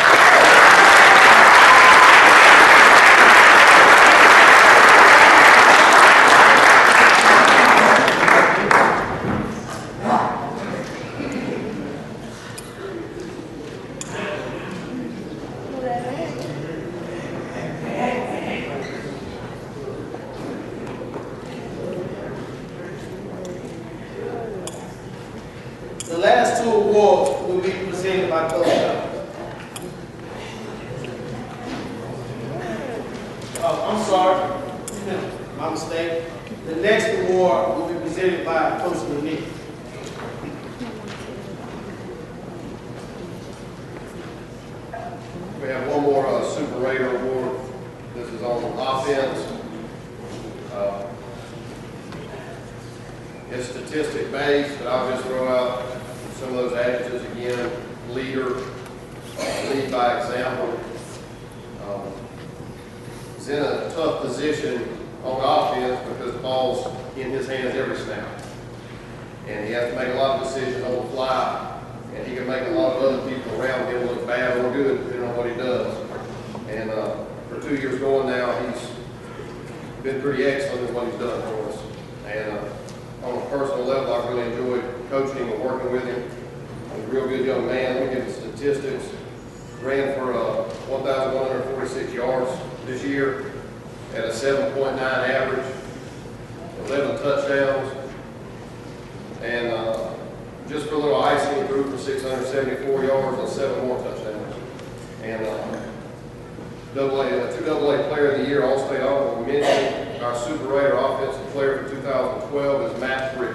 The last 2 awards will be presented by Coach John. I'm sorry, my mistake. The next award will be presented by Coach Lanier. We have one more Super Raider award. This is on offense. It's statistic based, but I'll just throw out some of those adjectives again. Leader, lead by example. He's in a tough position on offense because the ball's in his hands every snap. And he has to make a lot of decisions on the fly. And he can make a lot of other people around him look bad or good depending on what he does. And for 2 years going now, he's been pretty excellent in what he's done for us. And on a personal level, I really enjoyed coaching and working with him. He's a real good young man. Look at the statistics. Ran for 1,146 yards this year at a 7.9 average. 11 touchdowns. And just for a little icing, he threw for 674 yards and 7 more touchdowns. And two AA Player of the Year, All-State Honorable Mention. Our Super Raider Offensive Player for 2012 is Matt Brick.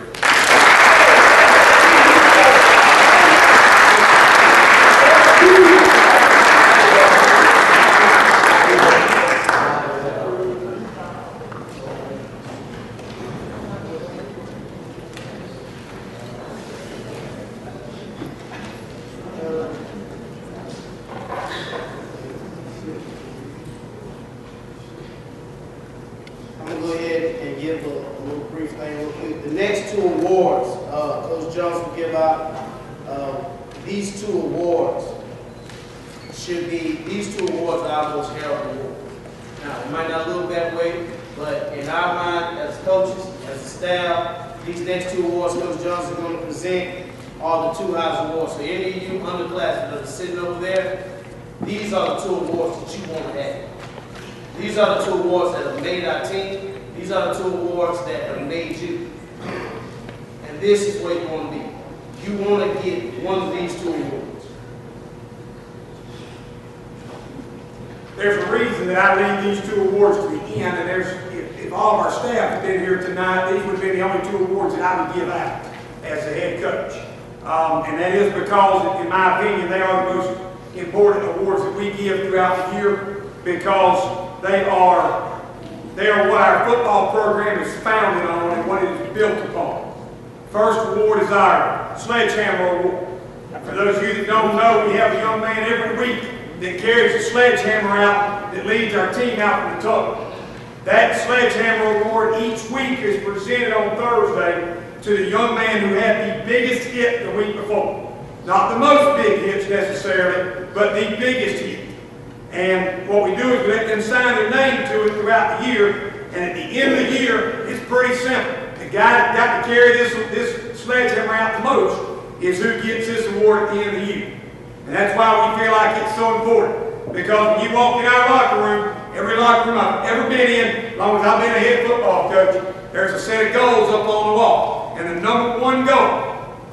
I'm gonna go ahead and give a little brief thing real quick. The next two awards, Coach Johnson will give out, these two awards these two awards are our most heralded awards. Now, it might not look that way, but in our mind, as coaches, as a staff, these next two awards Coach Johnson is going to present are the two house awards. So any of you underclassmen that are sitting over there, these are the two awards that you want to have. These are the two awards that have made our team. These are the two awards that have made you. And this is where you want to be. You want to get one of these two awards. There's a reason that I leave these two awards to the end, and if all of our staff had been here tonight, these would have been the only two awards that I would give out as the head coach. And that is because, in my opinion, they are the most important awards that we give throughout the year, because they are what our football program is founded on and what it is built upon. First award is our Sledgehammer Award. For those of you that don't know, we have a young man every week that carries a sledgehammer out that leads our team out from the tunnel. That Sledgehammer Award each week is presented on Thursday to the young man who had the biggest hit the week before. Not the most big hits necessarily, but the biggest hit. And what we do is we let them sign their name to it throughout the year, and at the end of the year, it's pretty simple. The guy that got to carry this sledgehammer out the most is who gets this award at the end of the year. And that's why we feel like it's so important. Because when you walk in our locker room, every locker room I've ever been in, as long as I've been a head football coach, there's a set of goals up on the wall. And the number one goal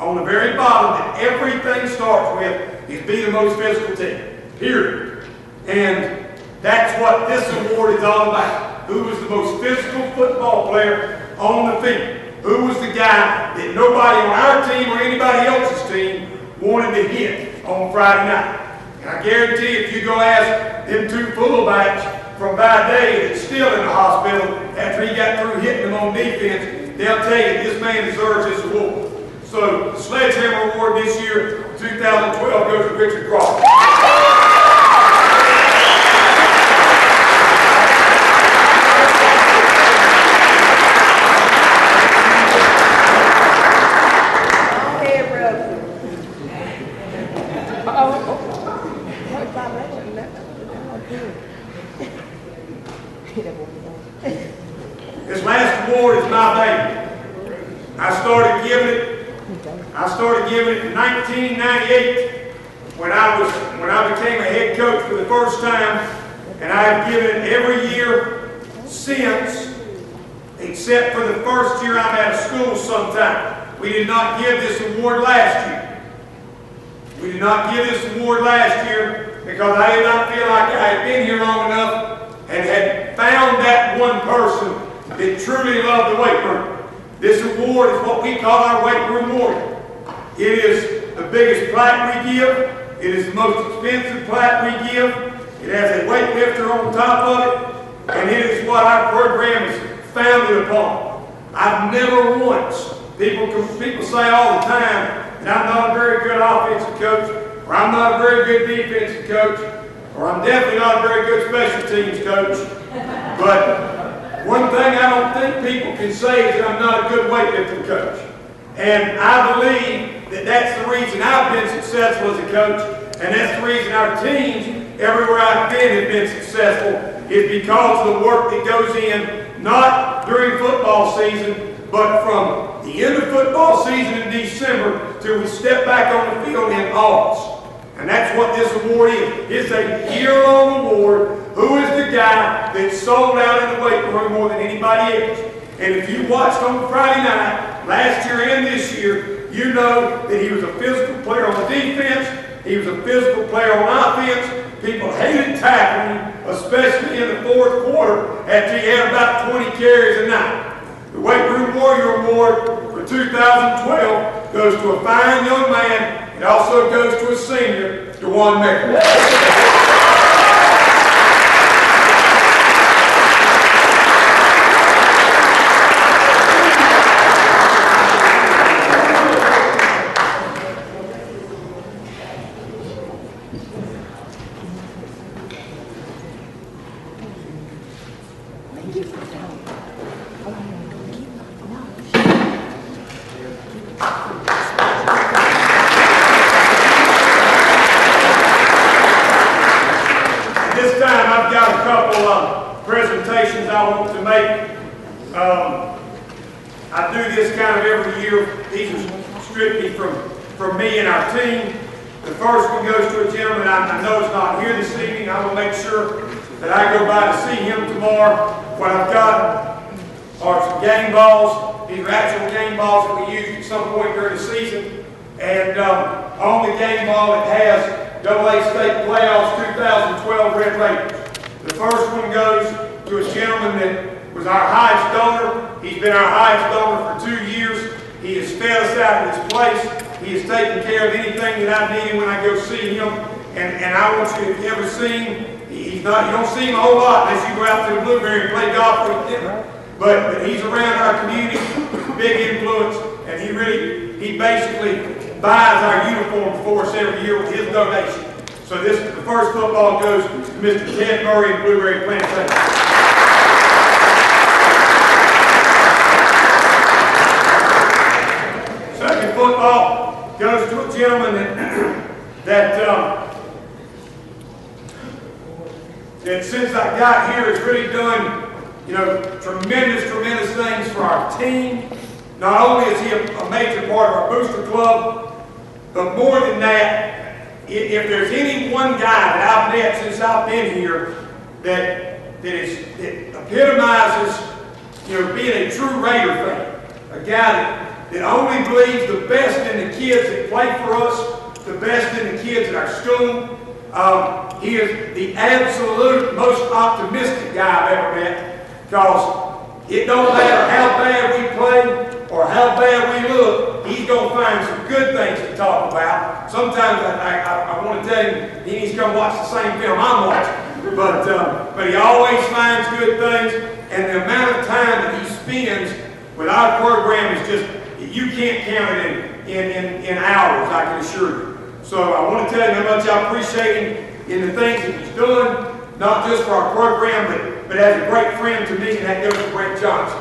on the very bottom that everything starts with is be the most physical team. Period. And that's what this award is all about. Who was the most physical football player on the field? Who was the guy that nobody on our team or anybody else's team wanted to hit on Friday night? And I guarantee if you go ask them two fullbacks from by day that's still in the hospital after he got through hitting them on defense, they'll tell you this man deserves this award. So the Sledgehammer Award this year, 2012, goes to Richard Crawford. This last award is my baby. I started giving it in 1998 when I became a head coach for the first time, and I have given it every year since, except for the first year I'm out of school sometime. We did not give this award last year. We did not give this award last year because I did not feel like I had been here long enough and had found that one person that truly loved the weight room. This award is what we call our weight room warrior. It is the biggest plaque we give. It is the most expensive plaque we give. It has a weightlifter on top of it, and it is what our program is founded upon. I've never once, people say all the time that I'm not a very good offensive coach, or I'm not a very good defensive coach, or I'm definitely not a very good special teams coach. But one thing I don't think people can say is that I'm not a good weightlifting coach. And I believe that that's the reason I've been successful as a coach, and that's the reason our teams, everywhere I've been, have been successful, is because of the work that goes in, not during football season, but from the end of football season in December till we step back on the field in August. And that's what this award is. It's a year-long award. Who is the guy that sold out in the weight room more than anybody else? And if you watched on Friday night, last year and this year, you know that he was a physical player on defense. He was a physical player on offense. People hated tackling him, especially in the fourth quarter after he had about 20 carries a night. The Weight Room Warrior Award for 2012 goes to a fine young man. It also goes to a senior, DeJuan Merrick. Presentations I want to make. I do this kind of every year. These are strictly from me and our team. The first one goes to a gentleman I know is not here this evening. I will make sure that I go by to see him tomorrow. What I've got are some game balls. These are actual game balls that we used at some point during the season. And on the game ball it has AA State Playoffs 2012 Red Raiders. The first one goes to a gentleman that was our highest donor. He's been our highest donor for 2 years. He has fed us out of this place. He has taken care of anything that I needed when I go see him. And I want you, if you ever see him, you don't see him a whole lot unless you go out to the Blueberry and play golf with him. But he's around our community, big influence, and he basically buys our uniform for us every year with his donation. So the first football goes to Mr. Ted Murray and Blueberry Plantation. Second football goes to a gentleman that since I got here has really done, tremendous things for our team. Not only is he a major part of our booster club, but more than that, if there's any one guy that I've met since I've been here that epitomizes, being a true Raider fan, a guy that only believes the best in the kids that play for us, the best in the kids at our school. He is the absolute most optimistic guy I've ever met, because it don't matter how bad we play or how bad we look, he's going to find some good things to talk about. Sometimes I want to tell him he needs to come watch the same film I'm watching. But he always finds good things, and the amount of time that he spends with our program is just, you can't count it in hours, I can assure you. So I want to tell you how much I appreciate him in the things that he's done, not just for our program, but as a great friend to me, and that goes to Brent Johnson.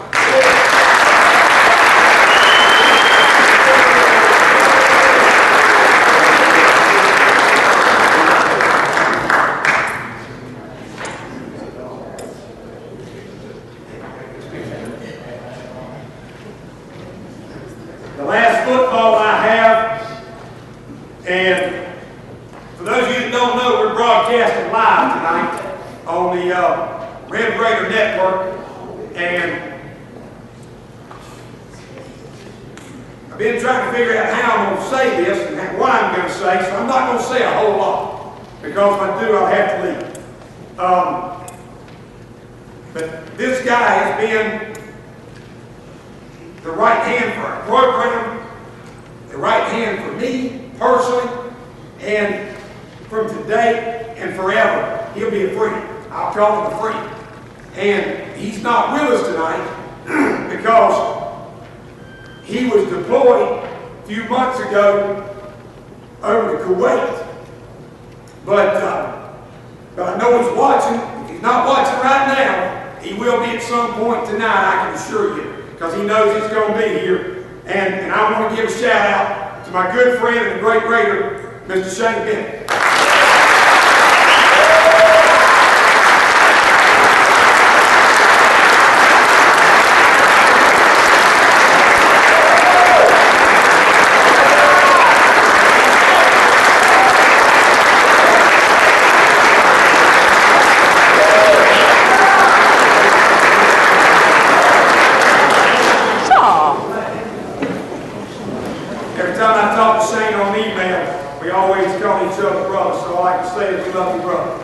The last football I have, and for those of you that don't know, we're broadcasting live tonight on the Red Raider Network, and I've been trying to figure out how I'm going to say this and what I'm going to say, so I'm not going to say a whole lot, because if I do, I'll have to leave. But this guy has been the right hand for our program, the right hand for me personally, and from today and forever, he'll be a friend. I'll call him a friend. And he's not with us tonight because he was deployed a few months ago over to Kuwait. But I know he's watching. If he's not watching right now, he will be at some point tonight, I can assure you, because he knows he's going to be here. And I want to give a shout out to my good friend and great Raider, Mr. Shane Bennett. call each other brothers, so I like to say that we love you, brother.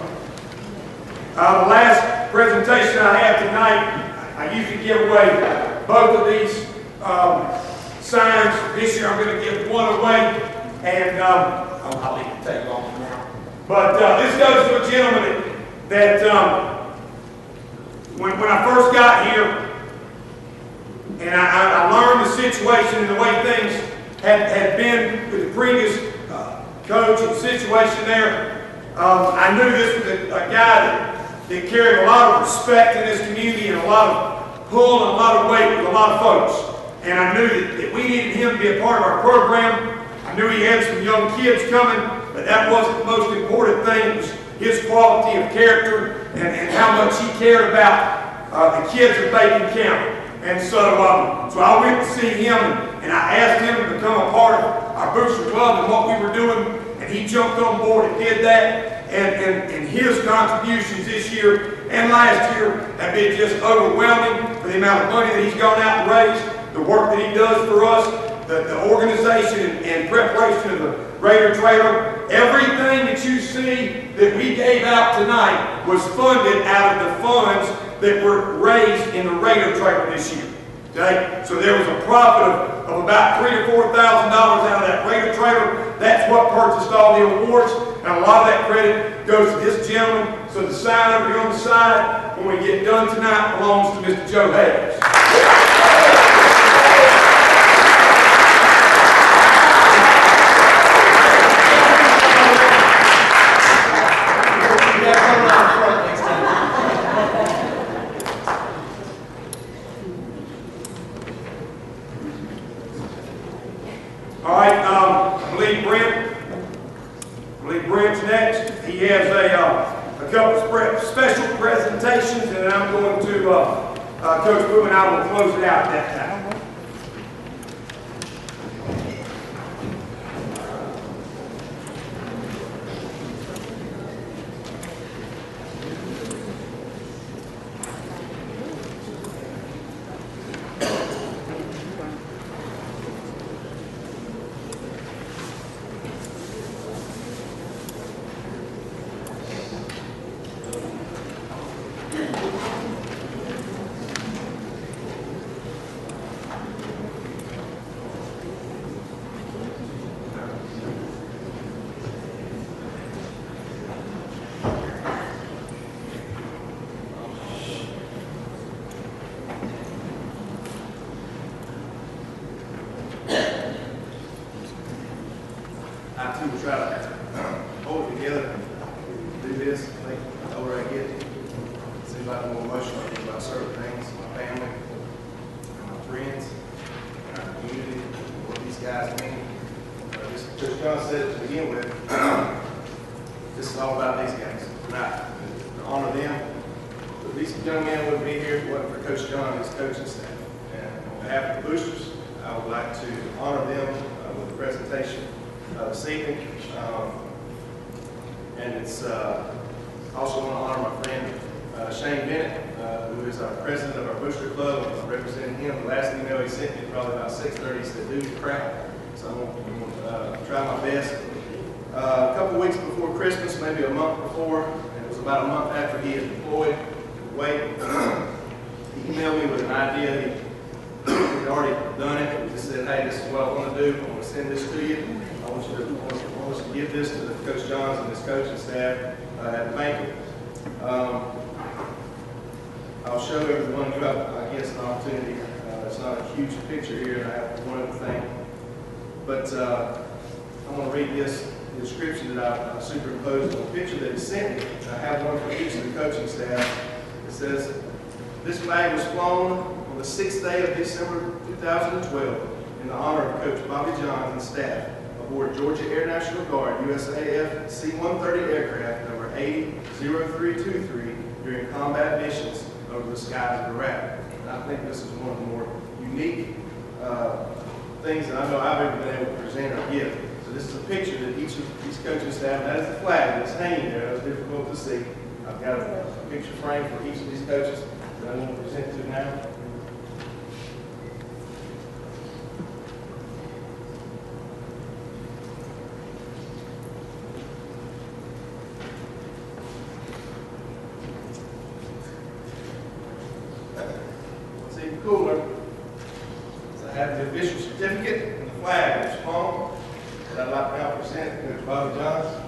The last presentation I have tonight, I usually give away both of these signs. This year I'm going to give one away, and I'll leave it take long now. But this goes to a gentleman that when I first got here, and I learned the situation and the way things had been with the previous coach and situation there, I knew this was a guy that carried a lot of respect in this community and a lot of pull and a lot of weight with a lot of folks. And I knew that we needed him to be a part of our program. I knew he had some young kids coming, but that wasn't the most important thing. It was his quality of character and how much he cared about the kids of Bacon County. And so I went to see him, and I asked him to become a part of our Booster Club and what we were doing, and he jumped on board and did that. And his contributions this year and last year have been just overwhelming for the amount of money that he's gone out and raised, the work that he does for us, the organization and preparation of the Raider trailer. Everything that you see that we gave out tonight was funded out of the funds that were raised in the Raider trailer this year. Okay? So there was a profit of about $3,000 to $4,000 out of that Raider trailer. That's what purchased all the awards, and a lot of that credit goes to this gentleman. So the sign over here on the side, when we get done tonight, belongs to Mr. Joe Hayes. All right, I believe Brent's next. He has a couple of special presentations, and then I'm going to, Coach Boone and I will close it out at that time. I too will try to hold it together, do this. I think the older I get, it seems like I'm more emotional about certain things, my family, my friends, and our community, what these guys mean. Just Coach John said it to begin with, this is all about these guys tonight, to honor them. But these young men wouldn't be here if it wasn't for Coach John and his coaching staff. And on behalf of the Boosters, I would like to honor them with a presentation this evening, and it's also want to honor my friend Shane Bennett, who is our president of our Booster Club. I'm representing him. The last email he sent me probably about 6:30 said, "Do the crap." So I'm going to try my best. A couple weeks before Christmas, maybe a month before, and it was about a month after he had deployed away, he emailed me with an idea. He'd already done it. He just said, "Hey, this is what I want to do. I want to send this to you. I want us to give this to Coach Johns and his coaching staff at the banquet." I'll show everyone who I guess an opportunity. It's not a huge picture here, and I have one other thing. But I want to read this description that I superimposed on the picture that he sent me. I have one for each of the coaching staff. It says, "This flag was flown on the 6th day of December 2012 in the honor of Coach Bobby Johns and staff aboard Georgia Air National Guard USAF C-130 aircraft number 800323 during combat missions over the skies of Iraq." And I think this is one of the more unique things that I know I've ever been able to present or give. So this is a picture that each of these coaching staff, that is the flag that's hanging there. It's difficult to see. I've got a picture frame for each of these coaches that I'm going to present to now. cooler is I have the official certificate and the flag of Sloan that I'd like to now present to Coach Bobby Johns.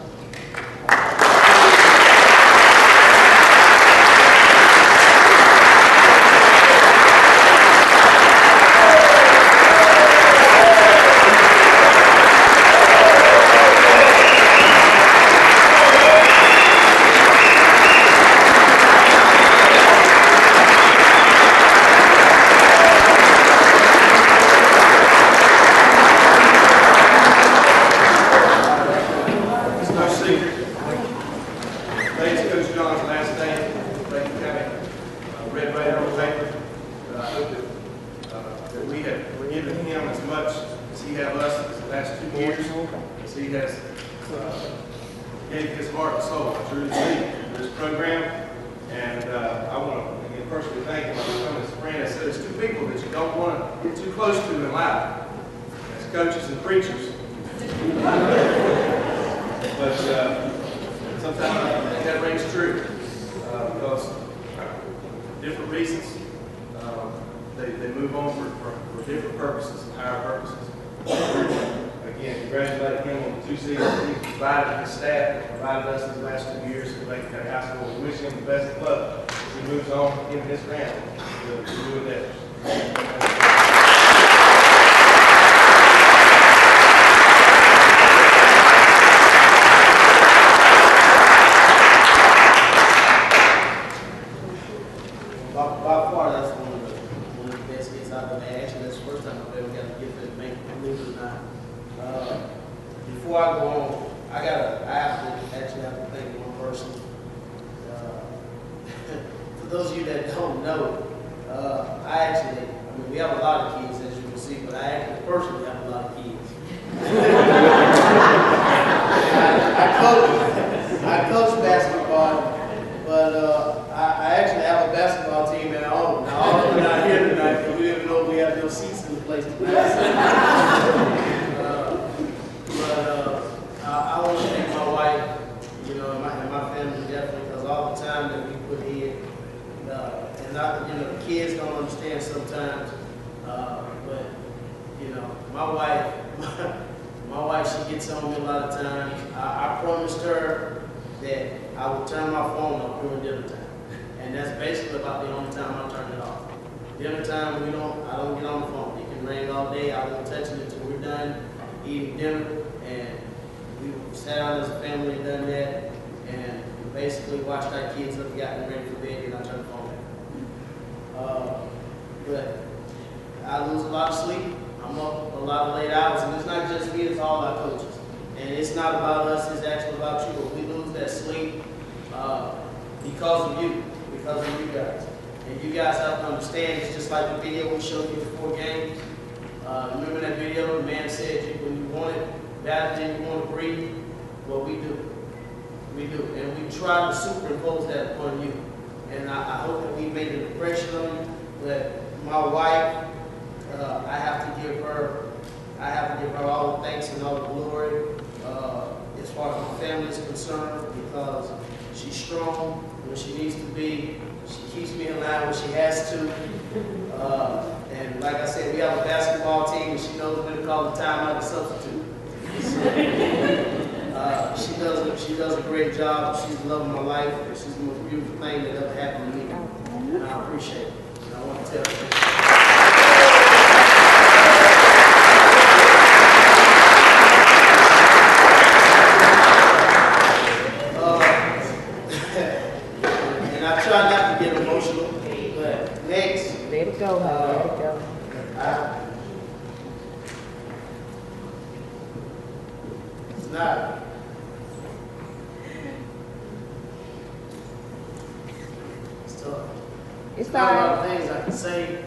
It's not a lot of things I can say.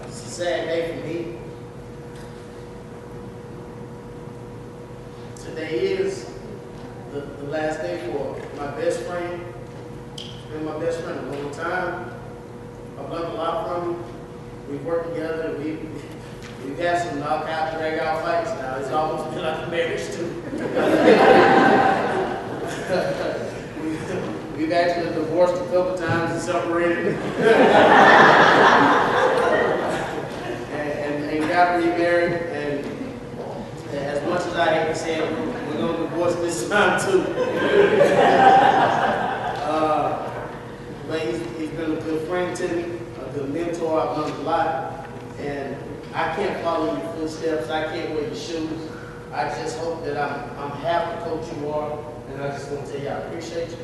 It's a sad day for me. Today is the last day for my best friend. He's been my best friend a long time. I've learned a lot from him. We've worked together. We've had some knockout, drag out fights now. It's almost been like a marriage too. We've actually divorced a couple times. separated. and got remarried. And as much as I hate to say it, we're going to divorce this time too. But he's been a good friend to me, a good mentor. I've learned a lot. And I can't follow your footsteps. I can't wear your shoes. I just hope that I'm half the coach you are. And I just want to tell you I appreciate you.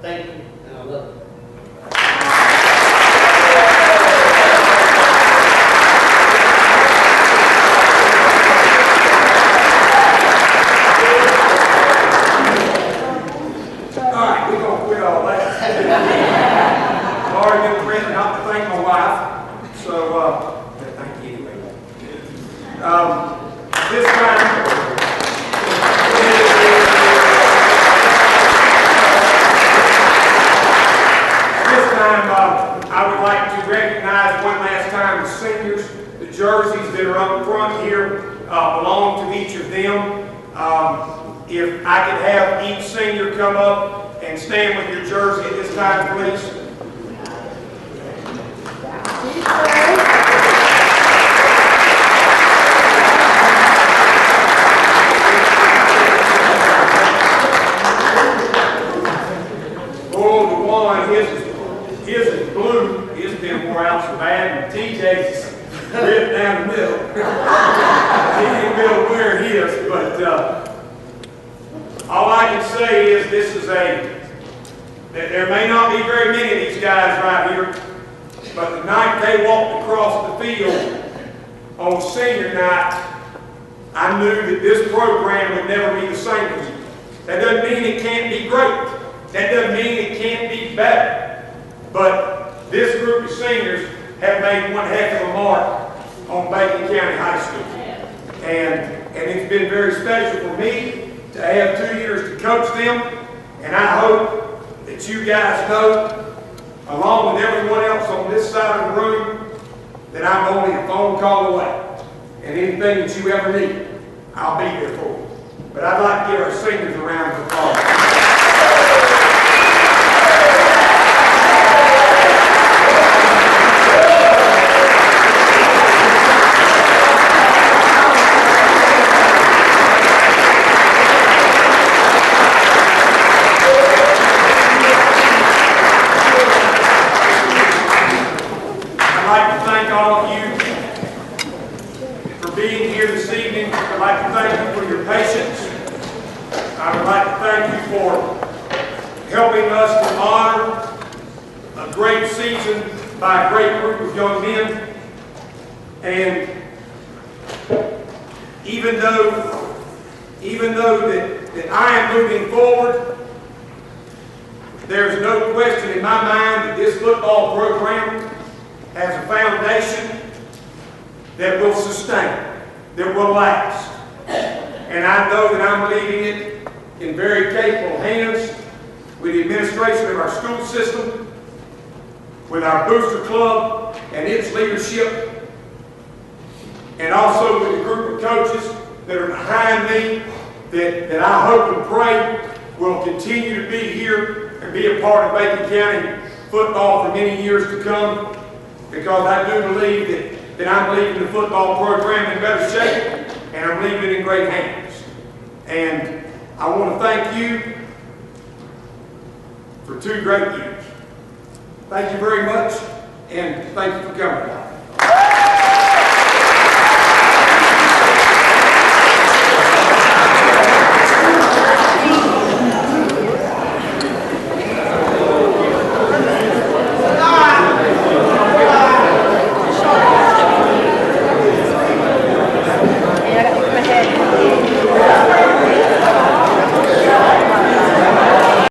Thank you, and I love you. All right, we're going to quit all that. I've already been threatened not to thank my wife, so thank you anyway. This time, I would like to recognize one last time the seniors. The jerseys that are up front here belong to each of them. If I could have each senior come up and stand with your jersey at this time, please. Oh, the one, his is blue. His been wore out so bad, and TJ's ripped down the middle. He didn't be able to wear his, but all I can say is this is that there may not be very many of these guys right here, but the night they walked across the field on senior night, I knew that this program would never be the same again. That doesn't mean it can't be great. That doesn't mean it can't be better. But this group of seniors have made one heck of a mark on Banquet County High School. And it's been very special for me to have 2 years to coach them. And I hope that you guys know, along with everyone else on this side of the room, that I'm only a phone call away. And anything that you ever need, I'll be there for you. But I'd like to give our seniors a round of applause. I'd like to thank you for your patience. I would like to thank you for helping us to honor a great season by a great group of young men. And even though that I am moving forward, there's no question in my mind that this football program has a foundation that will sustain, that will last. And I know that I'm leaving it in very capable hands with the administration of our school system, with our booster club and its leadership, and also with the group of coaches that are behind me that I hope and pray will continue to be here and be a part of Banquet County football for many years to come, because I do believe that I'm leaving the football program in better shape, and I'm leaving it in great hands. And I want to thank you for 2 great years. Thank you very much, and thank you for coming.